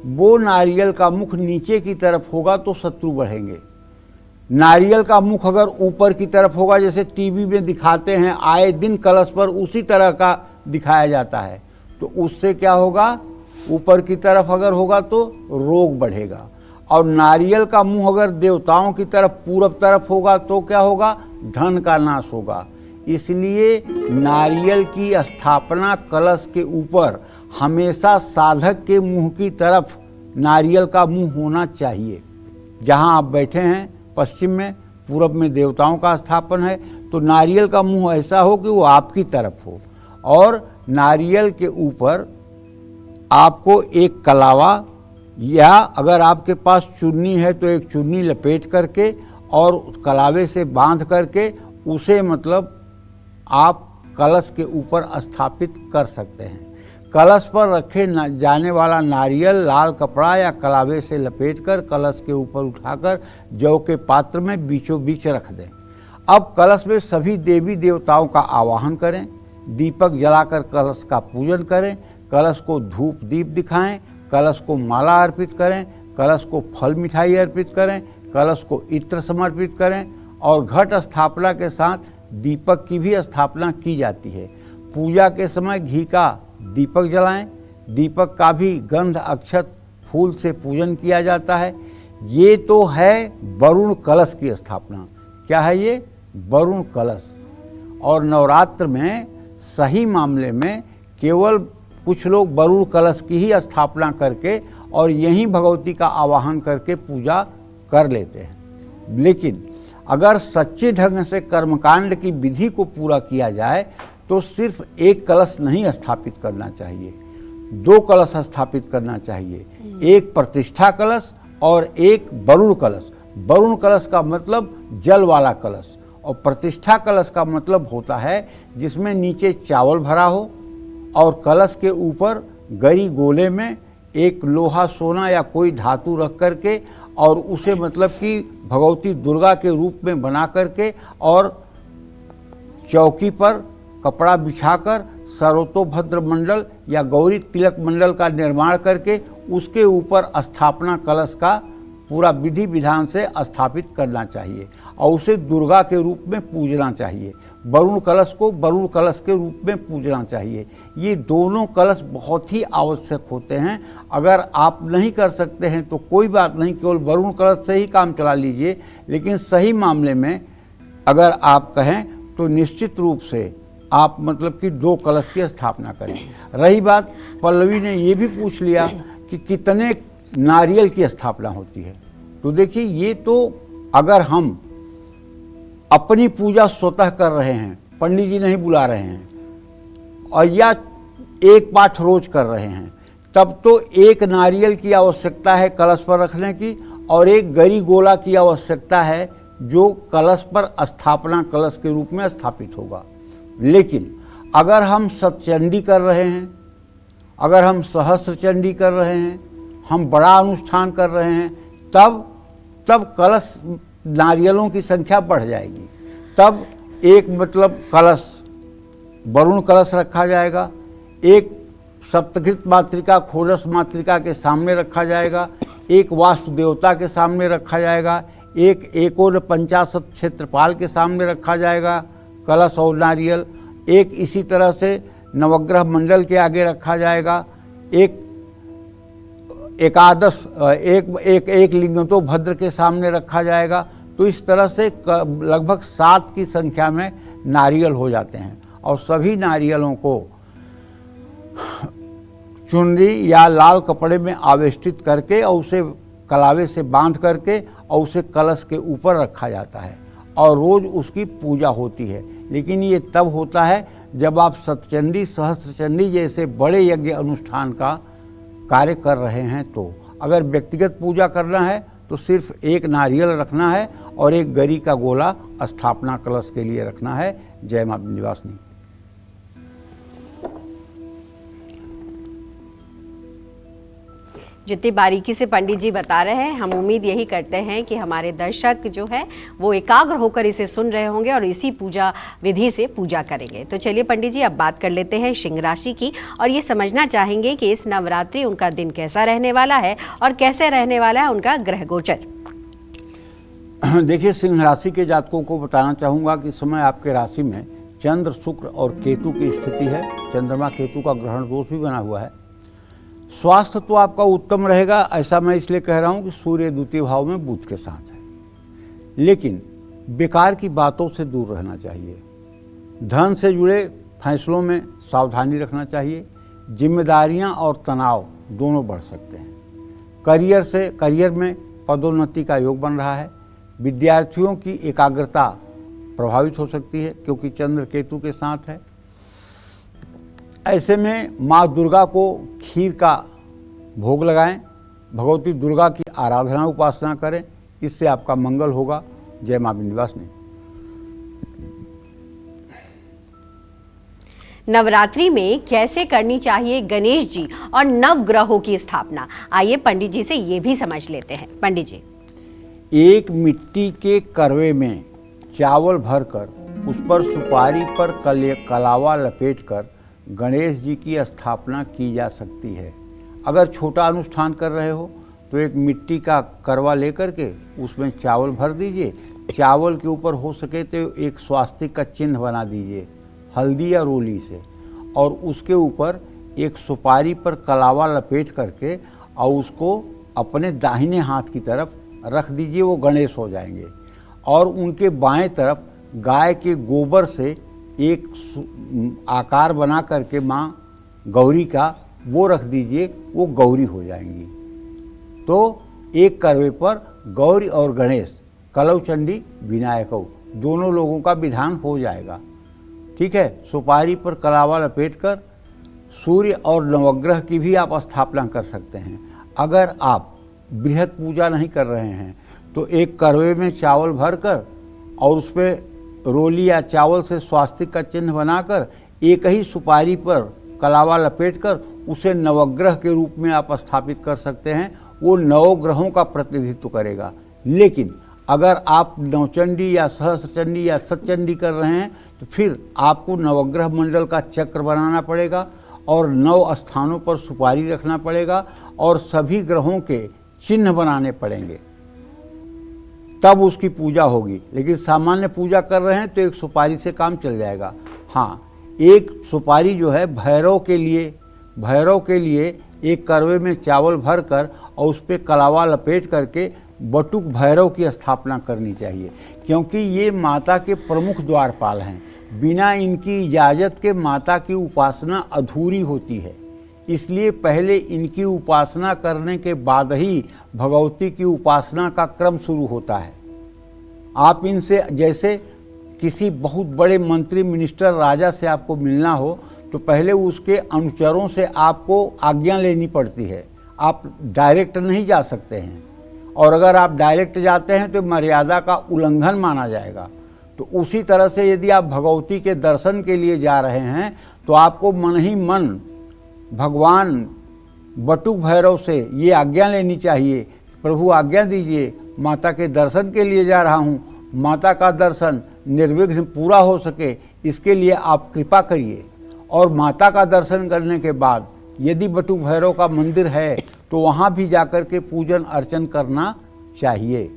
वो नारियल का मुख नीचे की तरफ होगा तो शत्रु बढ़ेंगे। नारियल का मुख अगर ऊपर की तरफ होगा, जैसे टीवी में दिखाते हैं आए दिन कलश पर उसी तरह का दिखाया जाता है, तो उससे क्या होगा, ऊपर की तरफ अगर होगा तो रोग बढ़ेगा। और नारियल का मुंह अगर देवताओं की तरफ पूरब तरफ होगा तो क्या होगा, धन का नाश होगा। इसलिए नारियल की स्थापना कलश के ऊपर हमेशा साधक के मुंह की तरफ नारियल का मुंह होना चाहिए। जहां आप बैठे हैं पश्चिम में, पूरब में देवताओं का स्थापन है, तो नारियल का मुंह ऐसा हो कि वो आपकी तरफ हो, और नारियल के ऊपर आपको एक कलावा या अगर आपके पास चुन्नी है तो एक चुन्नी लपेट करके और कलावे से बांध करके उसे मतलब आप कलश के ऊपर स्थापित कर सकते हैं। कलश पर रखे जाने वाला नारियल लाल कपड़ा या कलावे से लपेटकर कलश के ऊपर उठाकर जौ के पात्र में बीचों बीच रख दें। अब कलश में सभी देवी देवताओं का आवाहन करें, दीपक जलाकर कलश का पूजन करें, कलश को धूप दीप दिखाएं, कलश को माला अर्पित करें, कलश को फल मिठाई अर्पित करें, कलश को इत्र समर्पित करें और घट स्थापना के साथ दीपक की भी स्थापना की जाती है। पूजा के समय घी का दीपक जलाएं, दीपक का भी गंध अक्षत फूल से पूजन किया जाता है। ये तो है वरुण कलश की स्थापना। क्या है ये? वरुण कलश। और नवरात्र में सही मामले में केवल कुछ लोग वरुण कलश की ही स्थापना करके और यहीं भगवती का आवाहन करके पूजा कर लेते हैं। लेकिन अगर सच्चे ढंग से कर्मकांड की विधि को पूरा किया जाए तो सिर्फ एक कलश नहीं स्थापित करना चाहिए, 2 कलश स्थापित करना चाहिए। एक प्रतिष्ठा कलश और एक वरुण कलश। वरुण कलश का मतलब जल वाला कलश और प्रतिष्ठा कलश का मतलब होता है जिसमें नीचे चावल भरा हो और कलश के ऊपर गरी गोले में एक लोहा सोना या कोई धातु रख करके और उसे मतलब कि भगवती दुर्गा के रूप में बना करके और चौकी पर कपड़ा बिछाकर सर्वतोभद्र मंडल या गौरी तिलक मंडल का निर्माण करके उसके ऊपर स्थापना कलश का पूरा विधि विधान से स्थापित करना चाहिए और उसे दुर्गा के रूप में पूजना चाहिए। वरुण कलश को वरुण कलश के रूप में पूजना चाहिए। ये दोनों कलश बहुत ही आवश्यक होते हैं। अगर आप नहीं कर सकते हैं तो कोई बात नहीं, केवल वरुण कलश से ही काम चला लीजिए। लेकिन सही मामले में अगर आप कहें तो निश्चित रूप से आप मतलब कि 2 कलश की स्थापना करें। रही बात, पल्लवी ने ये भी पूछ लिया कि कितने नारियल की स्थापना होती है। तो देखिए, ये तो अगर हम अपनी पूजा स्वतः कर रहे हैं, पंडित जी नहीं बुला रहे हैं और या एक पाठ रोज कर रहे हैं, तब तो 1 नारियल की आवश्यकता है कलश पर रखने की और 1 गरी गोला की आवश्यकता है जो कलश पर स्थापना कलश के रूप में स्थापित होगा। लेकिन अगर हम सतचंडी कर रहे हैं, अगर हम सहस्त्र चंडी कर रहे हैं, हम बड़ा अनुष्ठान कर रहे हैं, तब कलश नारियलों की संख्या बढ़ जाएगी। तब एक मतलब कलश वरुण कलश रखा जाएगा, एक सप्तघृत मातृका खोरस मातृका के सामने रखा जाएगा, एक वास्तु देवता के सामने रखा जाएगा, एक एकोन 50 क्षेत्रपाल के सामने रखा जाएगा कलश और नारियल, एक इसी तरह से नवग्रह मंडल के आगे रखा जाएगा, एक एकादश एक लिंगतो भद्र के सामने रखा जाएगा। तो इस तरह से लगभग 7 की संख्या में नारियल हो जाते हैं और सभी नारियलों को चुनरी या लाल कपड़े में आवेष्टित करके और उसे कलावे से बांध करके और उसे कलश के ऊपर रखा जाता है और रोज उसकी पूजा होती है। लेकिन ये तब होता है जब आप सतचंडी सहस्त्रचंडी जैसे बड़े यज्ञ अनुष्ठान का कार्य कर रहे हैं। तो अगर व्यक्तिगत पूजा करना है तो सिर्फ 1 नारियल रखना है और 1 गरी का गोला स्थापना कलश के लिए रखना है। जय मां विंध्यवासिनी। जितनी बारीकी से पंडित जी बता रहे हैं, हम उम्मीद यही करते हैं कि हमारे दर्शक जो है वो एकाग्र होकर इसे सुन रहे होंगे और इसी पूजा विधि से पूजा करेंगे। तो चलिए पंडित जी, अब बात कर लेते हैं सिंह राशि की और ये समझना चाहेंगे कि इस नवरात्रि उनका दिन कैसा रहने वाला है और कैसे रहने वाला है उनका ग्रह गोचर। देखिए, सिंह राशि के जातकों को बताना चाहूँगा कि इस समय आपके राशि में चंद्र, शुक्र और केतु की स्थिति है। चंद्रमा केतु का ग्रहण दोष भी बना हुआ है। स्वास्थ्य तो आपका उत्तम रहेगा, ऐसा मैं इसलिए कह रहा हूँ कि सूर्य द्वितीय भाव में बुध के साथ है। लेकिन बेकार की बातों से दूर रहना चाहिए। धन से जुड़े फैसलों में सावधानी रखना चाहिए। जिम्मेदारियां और तनाव दोनों बढ़ सकते हैं। करियर में पदोन्नति का योग बन रहा है। विद्यार्थियों की एकाग्रता प्रभावित हो सकती है क्योंकि चंद्र केतु के साथ है। ऐसे में माँ दुर्गा को खीर का भोग लगाएं, भगवती दुर्गा की आराधना उपासना करें, इससे आपका मंगल होगा। जय माँ विंध्यवासिनी। नवरात्रि में कैसे करनी चाहिए गणेश जी और नवग्रहों की स्थापना, आइए पंडित जी से ये भी समझ लेते हैं। पंडित जी, एक मिट्टी के करवे में चावल भरकर उस पर सुपारी पर कलावा लपेटकर गणेश जी की स्थापना की जा सकती है। अगर छोटा अनुष्ठान कर रहे हो तो एक मिट्टी का करवा लेकर के उसमें चावल भर दीजिए, चावल के ऊपर हो सके तो एक स्वास्तिक का चिन्ह बना दीजिए हल्दी या रोली से, और उसके ऊपर एक सुपारी पर कलावा लपेट करके और उसको अपने दाहिने हाथ की तरफ रख दीजिए, वो गणेश हो जाएंगे। और उनके बाएं तरफ गाय के गोबर से एक आकार बना करके माँ गौरी का वो रख दीजिए, वो गौरी हो जाएंगी। तो एक करवे पर गौरी और गणेश, कलौ चंडी विनायकौ, दोनों लोगों का विधान हो जाएगा। ठीक है। सुपारी पर कलावा लपेटकर सूर्य और नवग्रह की भी आप स्थापना कर सकते हैं। अगर आप बृहद पूजा नहीं कर रहे हैं तो एक करवे में चावल भरकर और उस पर रोली या चावल से स्वास्तिक का चिन्ह बनाकर एक ही सुपारी पर कलावा लपेटकर उसे नवग्रह के रूप में आप स्थापित कर सकते हैं। वो नवग्रहों का प्रतिनिधित्व करेगा। लेकिन अगर आप नवचंडी या सहस्रचंडी या सतचंडी कर रहे हैं तो फिर आपको नवग्रह मंडल का चक्र बनाना पड़ेगा और 9 स्थानों पर सुपारी रखना पड़ेगा और सभी ग्रहों के चिन्ह बनाने पड़ेंगे, तब उसकी पूजा होगी। लेकिन सामान्य पूजा कर रहे हैं तो एक सुपारी से काम चल जाएगा। हाँ, एक सुपारी जो है भैरव के लिए एक करवे में चावल भरकर और उस पर कलावा लपेट करके बटुक भैरव की स्थापना करनी चाहिए, क्योंकि ये माता के प्रमुख द्वारपाल हैं। बिना इनकी इजाज़त के माता की उपासना अधूरी होती है। इसलिए पहले इनकी उपासना करने के बाद ही भगवती की उपासना का क्रम शुरू होता है। आप इनसे, जैसे किसी बहुत बड़े मंत्री, मिनिस्टर, राजा से आपको मिलना हो तो पहले उसके अनुचरों से आपको आज्ञा लेनी पड़ती है। आप डायरेक्ट नहीं जा सकते हैं, और अगर आप डायरेक्ट जाते हैं तो मर्यादा का उल्लंघन माना जाएगा। तो उसी तरह से यदि आप भगवती के दर्शन के लिए जा रहे हैं तो आपको मन ही मन भगवान बटुक भैरव से ये आज्ञा लेनी चाहिए, प्रभु आज्ञा दीजिए, माता के दर्शन के लिए जा रहा हूँ, माता का दर्शन निर्विघ्न पूरा हो सके, इसके लिए आप कृपा करिए। और माता का दर्शन करने के बाद यदि बटुक भैरव का मंदिर है तो वहाँ भी जाकर के पूजन अर्चन करना चाहिए।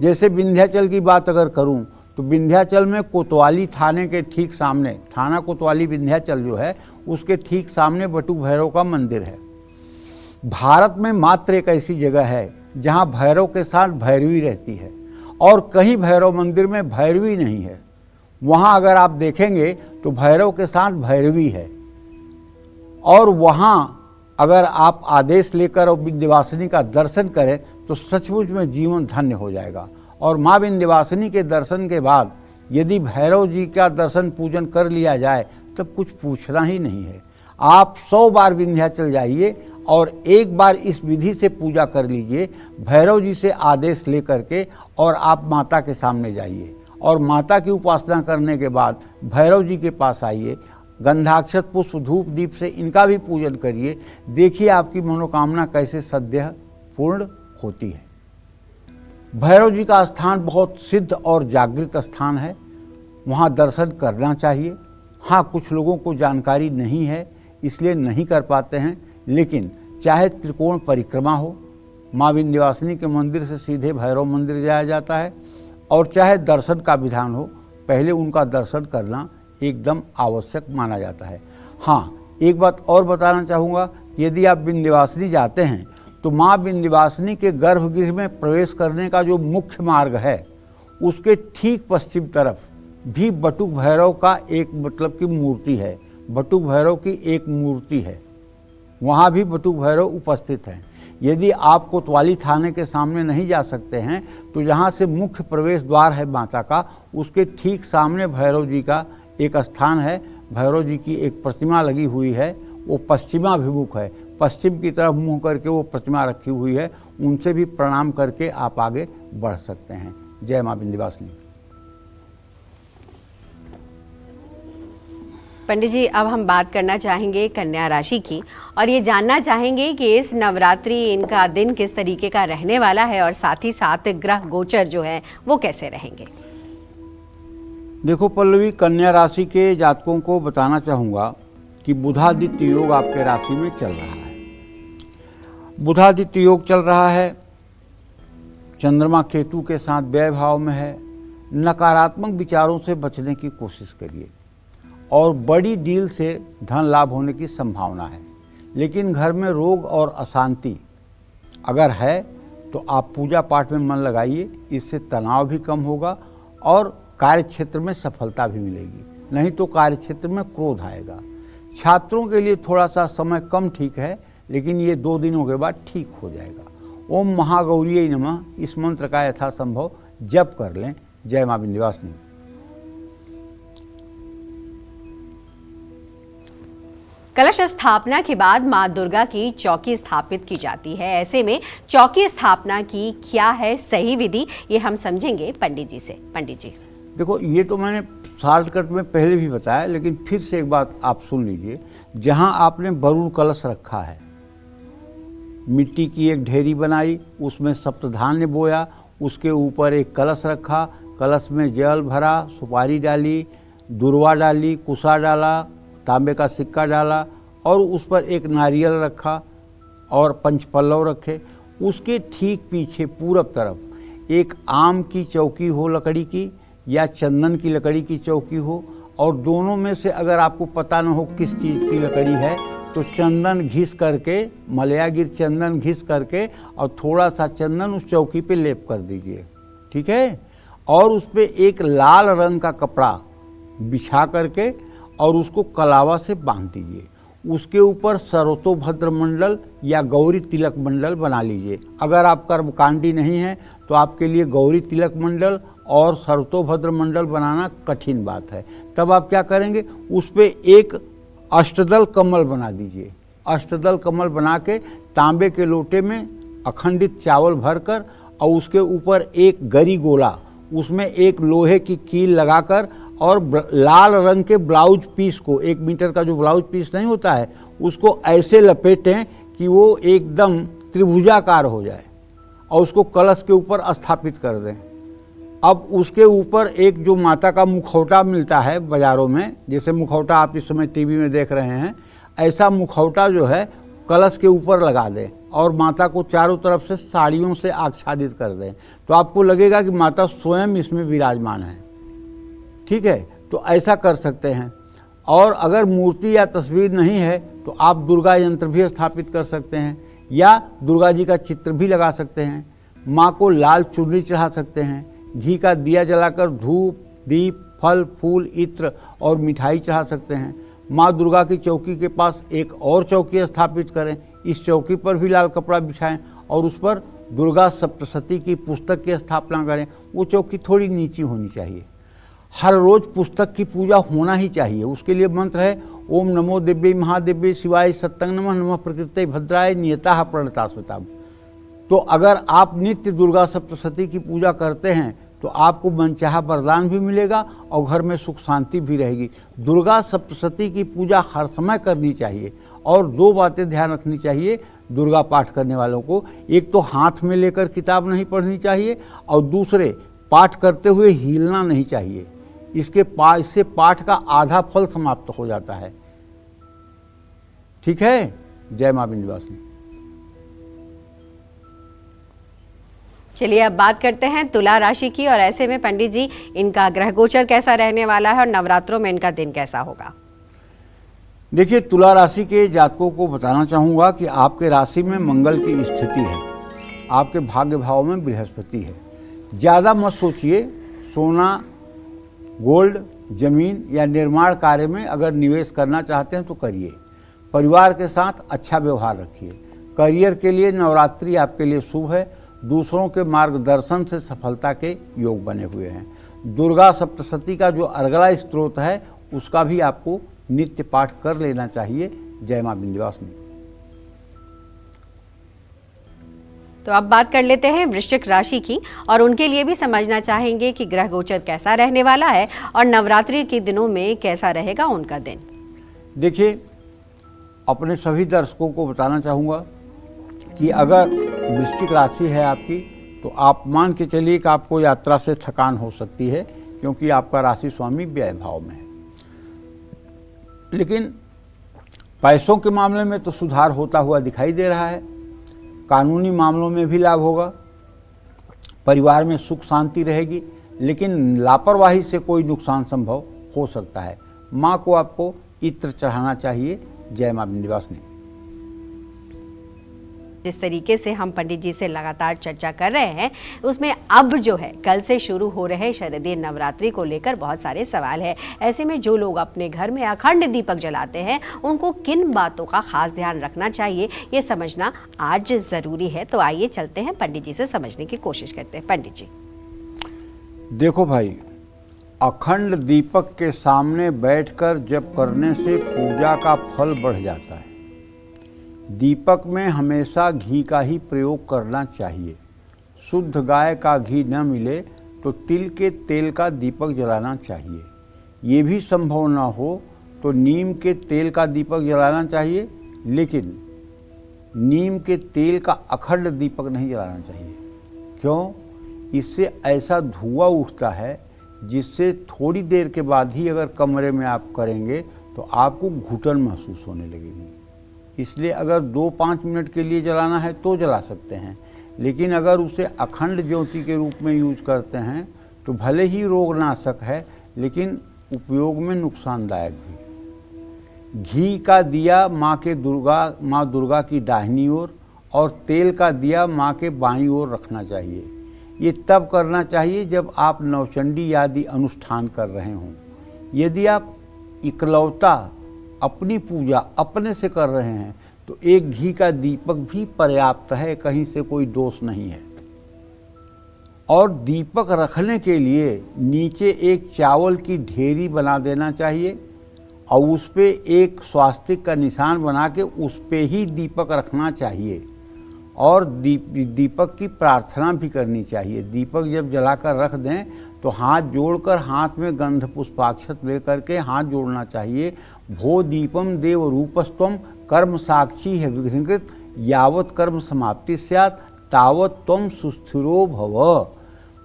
जैसे विंध्याचल की बात अगर करूँ तो विंध्याचल में कोतवाली थाने के ठीक सामने, थाना कोतवाली विंध्याचल जो है उसके ठीक सामने बटुक भैरव का मंदिर है। भारत में मात्र एक ऐसी जगह है जहाँ भैरव के साथ भैरवी रहती है, और कहीं भैरव मंदिर में भैरवी नहीं है। वहाँ अगर आप देखेंगे तो भैरव के साथ भैरवी है, और वहाँ अगर आप आदेश लेकर और विंध्यवासिनी का दर्शन करें तो सचमुच में जीवन धन्य हो जाएगा। और माँ विंध्यवासिनी के दर्शन के बाद यदि भैरव जी का दर्शन पूजन कर लिया जाए तब कुछ पूछना ही नहीं है। आप 100 बार विंध्याचल जाइए और एक बार इस विधि से पूजा कर लीजिए, भैरव जी से आदेश लेकर के, और आप माता के सामने जाइए और माता की उपासना करने के बाद भैरव जी के पास आइए, गंधाक्षत पुष्प धूप दीप से इनका भी पूजन करिए। देखिए आपकी मनोकामना कैसे सद्य पूर्ण होती है। भैरव जी का स्थान बहुत सिद्ध और जागृत स्थान है, वहाँ दर्शन करना चाहिए। हाँ, कुछ लोगों को जानकारी नहीं है इसलिए नहीं कर पाते हैं, लेकिन चाहे त्रिकोण परिक्रमा हो, माँ विंध्यवासिनी के मंदिर से सीधे भैरव मंदिर जाया जाता है, और चाहे दर्शन का विधान हो, पहले उनका दर्शन करना एकदम आवश्यक माना जाता है। हाँ, एक बात और बताना चाहूँगा, यदि आप विंध्यवासिनी जाते हैं तो माँ विंध्यवासिनी के गर्भगृह में प्रवेश करने का जो मुख्य मार्ग है उसके ठीक पश्चिम तरफ भी बटुक भैरव का एक मतलब की मूर्ति है, बटुक भैरव की एक मूर्ति है, वहाँ भी बटुक भैरव उपस्थित हैं। यदि आप कोतवाली थाने के सामने नहीं जा सकते हैं तो जहाँ से मुख्य प्रवेश द्वार है माता का, उसके ठीक सामने भैरव जी का एक स्थान है, भैरव जी की एक प्रतिमा लगी हुई है, वो पश्चिमाभिमुख है, पश्चिम की तरफ मुंह करके वो प्रतिमा रखी हुई है, उनसे भी प्रणाम करके आप आगे बढ़ सकते हैं। जय मां विंध्यवासिनी। पंडित जी, अब हम बात करना चाहेंगे कन्या राशि की और ये जानना चाहेंगे कि इस नवरात्रि इनका दिन किस तरीके का रहने वाला है और साथ ही साथ ग्रह गोचर जो है वो कैसे रहेंगे। देखो पल्लवी, कन्या राशि के जातकों को बताना चाहूँगा कि बुधादित्य योग आपके राशि में चल रहा है। बुधादित्य योग चल रहा है, चंद्रमा केतु के साथ व्यय भाव में है। नकारात्मक विचारों से बचने की कोशिश करिए और बड़ी डील से धन लाभ होने की संभावना है। लेकिन घर में रोग और अशांति अगर है तो आप पूजा पाठ में मन लगाइए, इससे तनाव भी कम होगा और कार्य क्षेत्र में सफलता भी मिलेगी। नहीं तो कार्य क्षेत्र में क्रोध आएगा। छात्रों के लिए थोड़ा सा समय कम ठीक है, लेकिन ये 2 दिनों के बाद ठीक हो जाएगा। ओम महागौरी नमः इस मंत्र का यथासंभव जप कर लें। जय मां विंध्यवासिनी। कलश स्थापना के बाद मां दुर्गा की चौकी स्थापित की जाती है। ऐसे में चौकी स्थापना की क्या है सही विधि, ये हम समझेंगे पंडित जी से। पंडित जी, देखो, ये तो मैंने शॉर्टकट में पहले भी बताया, लेकिन फिर से एक बात आप सुन लीजिए। जहां आपने वरुण कलश रखा है, मिट्टी की एक ढेरी बनाई, उसमें सप्तधान्य बोया, उसके ऊपर एक कलश रखा, कलश में जल भरा, सुपारी डाली, दुर्वा डाली, कुसा डाला, तांबे का सिक्का डाला और उस पर एक नारियल रखा और पंचपल्लव रखे। उसके ठीक पीछे पूरब तरफ एक आम की चौकी हो लकड़ी की या चंदन की लकड़ी की चौकी हो, और दोनों में से अगर आपको पता न हो किस चीज़ की लकड़ी है तो चंदन घिस करके, मलयागिर चंदन घिस करके और थोड़ा सा चंदन उस चौकी पे लेप कर दीजिए, ठीक है। और उस पर एक लाल रंग का कपड़ा बिछा करके और उसको कलावा से बांध दीजिए। उसके ऊपर सर्वतोभद्र मंडल या गौरी तिलक मंडल बना लीजिए। अगर आप कर्मकांडी नहीं हैं तो आपके लिए गौरी तिलक मंडल और सर्वतोभद्र मंडल बनाना कठिन बात है। तब आप क्या करेंगे, उस पर एक अष्टदल कमल बना दीजिए। अष्टदल कमल बना के तांबे के लोटे में अखंडित चावल भरकर और उसके ऊपर एक गरी गोला, उसमें एक लोहे की कील लगाकर और लाल रंग के ब्लाउज पीस को, 1 मीटर का जो ब्लाउज पीस नहीं होता है, उसको ऐसे लपेटें कि वो एकदम त्रिभुजाकार हो जाए और उसको कलश के ऊपर स्थापित कर दें। अब उसके ऊपर एक जो माता का मुखौटा मिलता है बाज़ारों में, जैसे मुखौटा आप इस समय टीवी में देख रहे हैं, ऐसा मुखौटा जो है कलश के ऊपर लगा दें और माता को चारों तरफ से साड़ियों से आच्छादित कर दें। तो आपको लगेगा कि माता स्वयं इसमें विराजमान है, ठीक है। तो ऐसा कर सकते हैं। और अगर मूर्ति या तस्वीर नहीं है तो आप दुर्गा यंत्र भी स्थापित कर सकते हैं या दुर्गा जी का चित्र भी लगा सकते हैं। माँ को लाल चुनरी चढ़ा सकते हैं, घी का दिया जलाकर धूप, दीप, फल, फूल, इत्र और मिठाई चढ़ा सकते हैं। माँ दुर्गा की चौकी के पास एक और चौकी स्थापित करें, इस चौकी पर भी लाल कपड़ा बिछाएं और उस पर दुर्गा सप्तशती की पुस्तक की स्थापना करें। वो चौकी थोड़ी नीची होनी चाहिए। हर रोज पुस्तक की पूजा होना ही चाहिए। उसके लिए मंत्र है ओम नमो दिव्य महादिव्य शिवाय सत्तंग नमः नमः प्रकृते भद्राय नियता प्रणतास्वताम। तो अगर आप नित्य दुर्गा सप्तशती की पूजा करते हैं तो आपको मनचाहा वरदान भी मिलेगा और घर में सुख शांति भी रहेगी। दुर्गा सप्तशती की पूजा हर समय करनी चाहिए और 2 बातें ध्यान रखनी चाहिए दुर्गा पाठ करने वालों को। एक तो हाथ में लेकर किताब नहीं पढ़नी चाहिए और दूसरे पाठ करते हुए हिलना नहीं चाहिए। इससे पाठ का आधा फल समाप्त हो जाता है, ठीक है। जय मां विंध्यवासिनी। चलिए अब बात करते हैं तुला राशि की और ऐसे में पंडित जी इनका ग्रह गोचर कैसा रहने वाला है और नवरात्रों में इनका दिन कैसा होगा। देखिए, तुला राशि के जातकों को बताना चाहूँगा कि आपके राशि में मंगल की स्थिति है, आपके भाग्य भाव में बृहस्पति है। ज़्यादा मत सोचिए। सोना, गोल्ड, जमीन या निर्माण कार्य में अगर निवेश करना चाहते हैं तो करिए। परिवार के साथ अच्छा व्यवहार रखिए। करियर के लिए नवरात्रि आपके लिए शुभ है। दूसरों के मार्गदर्शन से सफलता के योग बने हुए हैं। दुर्गा सप्तशती का जो अर्गला स्त्रोत है उसका भी आपको नित्य पाठ कर लेना चाहिए। जय मां विंध्यवासिनी। तो अब बात कर लेते हैं वृश्चिक राशि की और उनके लिए भी समझना चाहेंगे कि ग्रह गोचर कैसा रहने वाला है और नवरात्रि के दिनों में कैसा रहेगा उनका दिन। देखिए, अपने सभी दर्शकों को बताना चाहूँगा कि अगर वृश्चिक राशि है आपकी, तो आप मान के चलिए कि आपको यात्रा से थकान हो सकती है, क्योंकि आपका राशि स्वामी व्यय भाव में है। लेकिन पैसों के मामले में तो सुधार होता हुआ दिखाई दे रहा है। कानूनी मामलों में भी लाभ होगा, परिवार में सुख शांति रहेगी, लेकिन लापरवाही से कोई नुकसान संभव हो सकता है। माँ को आपको इत्र चढ़ाना चाहिए। जय मां विंध्यवासिनी। जिस तरीके से हम पंडित जी से लगातार चर्चा कर रहे हैं, उसमें अब जो है कल से शुरू हो रहे शारदीय नवरात्रि को लेकर बहुत सारे सवाल है। ऐसे में जो लोग अपने घर में अखंड दीपक जलाते हैं, उनको किन बातों का खास ध्यान रखना चाहिए, ये समझना आज जरूरी है। तो आइए चलते हैं पंडित जी से समझने की कोशिश करते हैं। पंडित जी, देखो भाई, अखंड दीपक के सामने बैठकर जप करने से पूजा का फल बढ़ जाता है। दीपक में हमेशा घी का ही प्रयोग करना चाहिए। शुद्ध गाय का घी न मिले तो तिल के तेल का दीपक जलाना चाहिए। ये भी संभव न हो तो नीम के तेल का दीपक जलाना चाहिए, लेकिन नीम के तेल का अखंड दीपक नहीं जलाना चाहिए। क्यों? इससे ऐसा धुआं उठता है जिससे थोड़ी देर के बाद ही अगर कमरे में आप करेंगे तो आपको घुटन महसूस होने लगेगी। इसलिए अगर 2-5 मिनट के लिए जलाना है तो जला सकते हैं, लेकिन अगर उसे अखंड ज्योति के रूप में यूज करते हैं तो भले ही रोगनाशक है, लेकिन उपयोग में नुकसानदायक भी। घी का दिया माँ दुर्गा की दाहिनी ओर और तेल का दिया माँ के बाईं ओर रखना चाहिए। ये तब करना चाहिए जब आप नवचंडी आदि अनुष्ठान कर रहे हों। यदि आप इकलौता अपनी पूजा अपने से कर रहे हैं तो एक घी का दीपक भी पर्याप्त है, कहीं से कोई दोष नहीं है। और दीपक रखने के लिए नीचे एक चावल की ढेरी बना देना चाहिए और उस पे एक स्वास्तिक का निशान बना के उस पे ही दीपक रखना चाहिए और दीपक की प्रार्थना भी करनी चाहिए। दीपक जब जलाकर रख दें तो हाथ जोड़कर हाथ में गंध पुष्पाक्षत लेकर के हाथ जोड़ना चाहिए। भो दीपम देव रूपस्त्वम कर्म साक्षी है विघ्नकृत, यावत कर्म समाप्ति स्यात् तावत त्वम सुस्थिरो भव।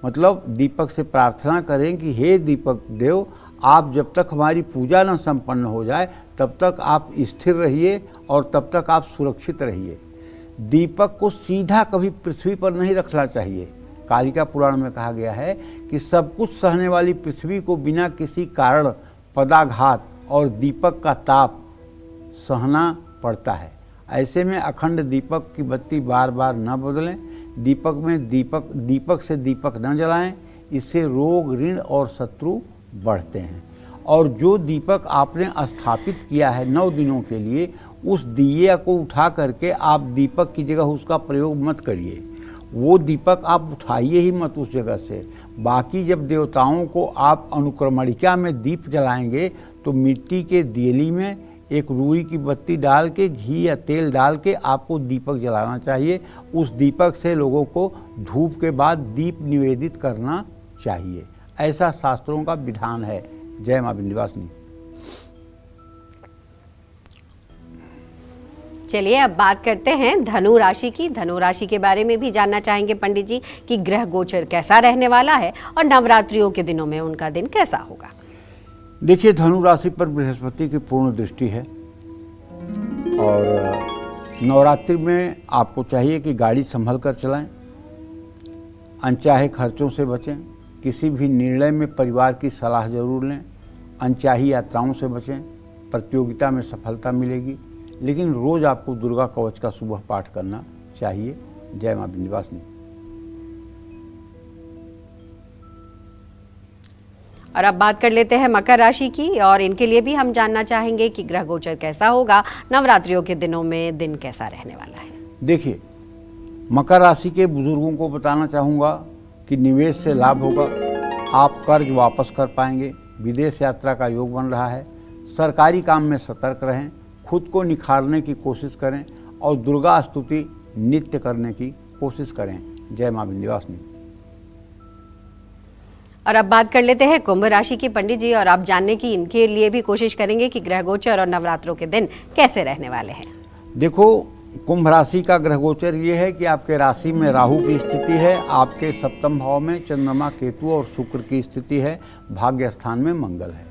मतलब दीपक से प्रार्थना करें कि हे दीपक देव, आप जब तक हमारी पूजा न संपन्न हो जाए तब तक आप स्थिर रहिए और तब तक आप सुरक्षित रहिए। दीपक को सीधा कभी पृथ्वी पर नहीं रखना चाहिए। कालिका पुराण में कहा गया है कि सब कुछ सहने वाली पृथ्वी को बिना किसी कारण पदाघात और दीपक का ताप सहना पड़ता है। ऐसे में अखंड दीपक की बत्ती बार बार न बदलें। दीपक से दीपक न जलाएं, इससे रोग ऋण और शत्रु बढ़ते हैं। और जो दीपक आपने स्थापित किया है 9 दिनों के लिए, उस दिए को उठा करके आप दीपक की जगह उसका प्रयोग मत करिए। वो दीपक आप उठाइए ही मत उस जगह से। बाकी जब देवताओं को आप अनुक्रमणिका में दीप जलाएंगे तो मिट्टी के दियली में एक रुई की बत्ती डाल के घी या तेल डाल के आपको दीपक जलाना चाहिए। उस दीपक से लोगों को धूप के बाद दीप निवेदित करना चाहिए। ऐसा शास्त्रों का विधान है। जय मां विंध्यवासिनी। चलिए अब बात करते हैं धनु राशि की। धनु राशि के बारे में भी जानना चाहेंगे पंडित जी कि ग्रह गोचर कैसा रहने वाला है और नवरात्रियों के दिनों में उनका दिन कैसा होगा। देखिए, धनु राशि पर बृहस्पति की पूर्ण दृष्टि है और नवरात्रि में आपको चाहिए कि गाड़ी संभल कर चलाएं, अनचाहे खर्चों से बचें, किसी भी निर्णय में परिवार की सलाह जरूर लें, अनचाही यात्राओं से बचें, प्रतियोगिता में सफलता मिलेगी। लेकिन रोज आपको दुर्गा कवच का सुबह पाठ करना चाहिए। जय मां विंध्यवासिनी। और अब बात कर लेते हैं मकर राशि की और इनके लिए भी हम जानना चाहेंगे कि ग्रह गोचर कैसा होगा, नवरात्रियों के दिनों में दिन कैसा रहने वाला है। देखिए, मकर राशि के बुजुर्गों को बताना चाहूँगा कि निवेश से लाभ होगा, आप कर्ज वापस कर पाएंगे, विदेश यात्रा का योग बन रहा है, सरकारी काम में सतर्क रहें, खुद को निखारने की कोशिश करें और दुर्गा स्तुति नित्य करने की कोशिश करें। जय मां विंध्यवासिनी। और अब बात कर लेते हैं कुंभ राशि की पंडित जी, और आप जानने की इनके लिए भी कोशिश करेंगे कि ग्रह गोचर और नवरात्रों के दिन कैसे रहने वाले हैं। देखो, कुंभ राशि का ग्रह गोचर ये है कि आपके राशि में राहु की स्थिति है, आपके सप्तम भाव में चंद्रमा, केतु और शुक्र की स्थिति है, भाग्य स्थान में मंगल है।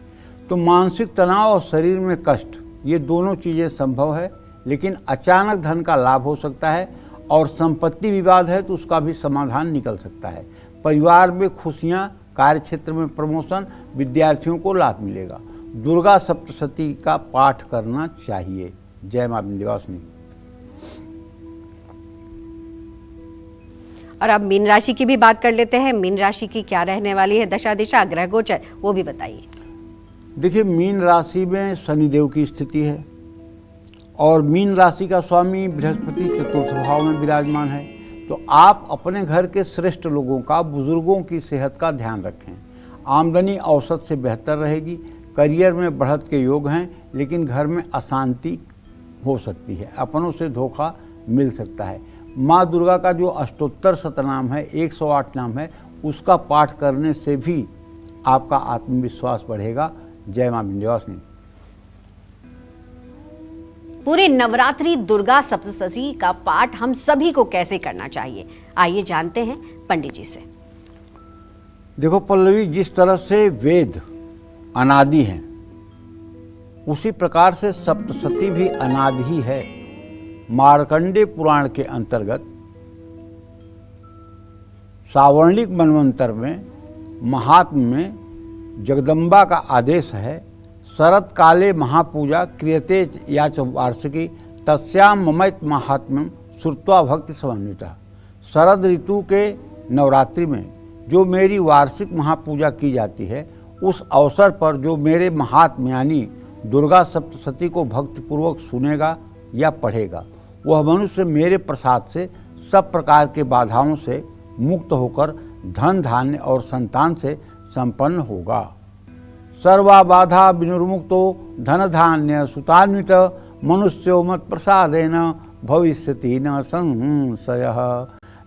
तो मानसिक तनाव और शरीर में कष्ट, ये दोनों चीज़ें संभव है, लेकिन अचानक धन का लाभ हो सकता है और संपत्ति विवाद है तो उसका भी समाधान निकल सकता है। परिवार में खुशियाँ, कार्य क्षेत्र में प्रमोशन, विद्यार्थियों को लाभ मिलेगा। दुर्गा सप्तशती का पाठ करना चाहिए। जय मां विंध्यवासिनी। और अब मीन राशि की भी बात कर लेते हैं। मीन राशि की क्या रहने वाली है दशा दिशा, ग्रह गोचर, वो भी बताइए। देखिए, मीन राशि में शनिदेव की स्थिति है और मीन राशि का स्वामी बृहस्पति चतुर्थ भाव में विराजमान है। तो आप अपने घर के श्रेष्ठ लोगों का, बुजुर्गों की सेहत का ध्यान रखें। आमदनी औसत से बेहतर रहेगी। करियर में बढ़त के योग हैं, लेकिन घर में अशांति हो सकती है, अपनों से धोखा मिल सकता है। माँ दुर्गा का जो अष्टोत्तर शतनाम है, 108 नाम है, उसका पाठ करने से भी आपका आत्मविश्वास बढ़ेगा। जय मां विंध्यवासिनी। पूरे नवरात्रि दुर्गा सप्तशती का पाठ हम सभी को कैसे करना चाहिए, आइए जानते हैं पंडित जी से। देखो पल्लवी, जिस तरह से वेद अनादि हैं, उसी प्रकार से सप्तशती भी अनादि ही है। मार्कंडेय पुराण के अंतर्गत सावर्णिक मनवंतर में महात्म में जगदम्बा का आदेश है, शरत काले महापूजा क्रियते याच वार्षिकी तस्याम ममैत महात्म्यम श्रुत्वा भक्ति समन्विता। शरद ऋतु के नवरात्रि में जो मेरी वार्षिक महापूजा की जाती है, उस अवसर पर जो मेरे महात्म्य यानी दुर्गा सप्तशती को भक्तिपूर्वक सुनेगा या पढ़ेगा, वह मनुष्य मेरे प्रसाद से सब प्रकार के बाधाओं से मुक्त होकर धन धान्य और संतान से संपन्न होगा। सर्वा बाधा विनिर्मुक्तो धन धान्य सुतान्वित मनुष्यो मत प्रसादेन भविष्यति न संशयः।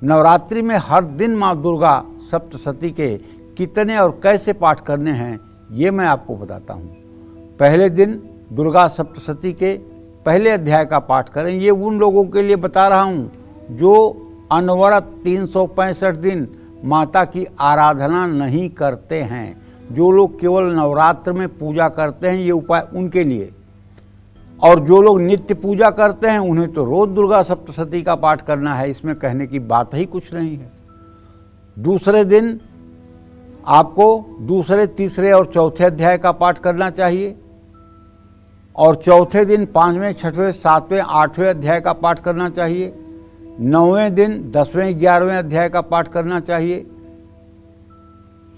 नवरात्रि में हर दिन माँ दुर्गा सप्तशती के कितने और कैसे पाठ करने हैं, ये मैं आपको बताता हूँ। पहले दिन दुर्गा सप्तशती के पहले अध्याय का पाठ करें। ये उन लोगों के लिए बता रहा हूँ जो अनवरत 365 दिन माता की आराधना नहीं करते हैं। जो लोग केवल नवरात्र में पूजा करते हैं, ये उपाय उनके लिए। और जो लोग नित्य पूजा करते हैं, उन्हें तो रोज दुर्गा सप्तशती का पाठ करना है, इसमें कहने की बात ही कुछ नहीं है। दूसरे दिन आपको दूसरे, तीसरे और चौथे अध्याय का पाठ करना चाहिए और चौथे दिन 5वें, 6वें, 7वें, 8वें अध्याय का पाठ करना चाहिए। 9वें दिन 10वें, 11वें अध्याय का पाठ करना चाहिए।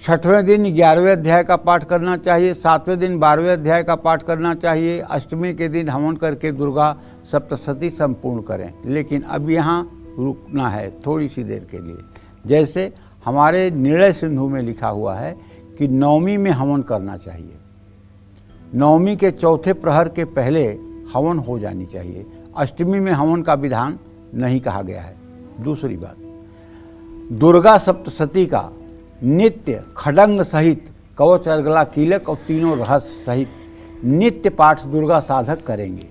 6वें दिन 11वें अध्याय का पाठ करना चाहिए। 7वें दिन 12वें अध्याय का पाठ करना चाहिए। अष्टमी के दिन हवन करके दुर्गा सप्तशती संपूर्ण करें। लेकिन अब यहाँ रुकना है थोड़ी सी देर के लिए। जैसे हमारे निर्णय सिंधु में लिखा हुआ है कि नवमी में हवन करना चाहिए, नवमी के चौथे प्रहर के पहले हवन हो जानी चाहिए। अष्टमी में हवन का विधान नहीं कहा गया है। दूसरी बात, दुर्गा सप्तशती का नित्य खडंग सहित कवच, अर्गला, कीलक और तीनों रहस्य सहित नित्य पाठ दुर्गा साधक करेंगे।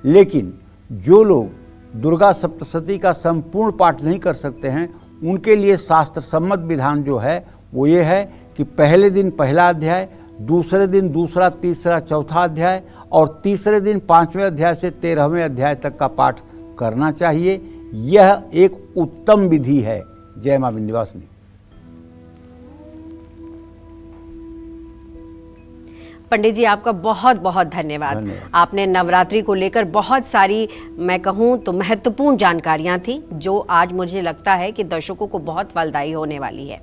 लेकिन जो लोग दुर्गा सप्तशती का संपूर्ण पाठ नहीं कर सकते हैं, उनके लिए शास्त्र सम्मत विधान जो है वो ये है कि पहले दिन पहला अध्याय, दूसरे दिन दूसरा, तीसरा, चौथा अध्याय और तीसरे दिन 5वें अध्याय से 13वें अध्याय तक का पाठ करना चाहिए। यह एक उत्तम विधि है। जय मां विंध्यवासिनी। पंडित जी, आपका बहुत बहुत धन्यवाद। आपने नवरात्रि को लेकर बहुत सारी, मैं कहूँ तो महत्वपूर्ण जानकारियां थी, जो आज मुझे लगता है कि दर्शकों को बहुत फलदायी होने वाली है।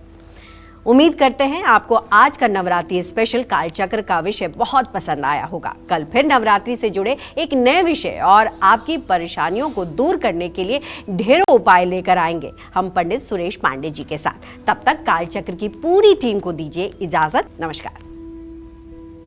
उम्मीद करते हैं आपको आज का नवरात्रि स्पेशल कालचक्र का विषय बहुत पसंद आया होगा। कल फिर नवरात्रि से जुड़े एक नए विषय और आपकी परेशानियों को दूर करने के लिए ढेरों उपाय लेकर आएंगे हम पंडित सुरेश पांडे जी के साथ। तब तक कालचक्र की पूरी टीम को दीजिए इजाजत। नमस्कार।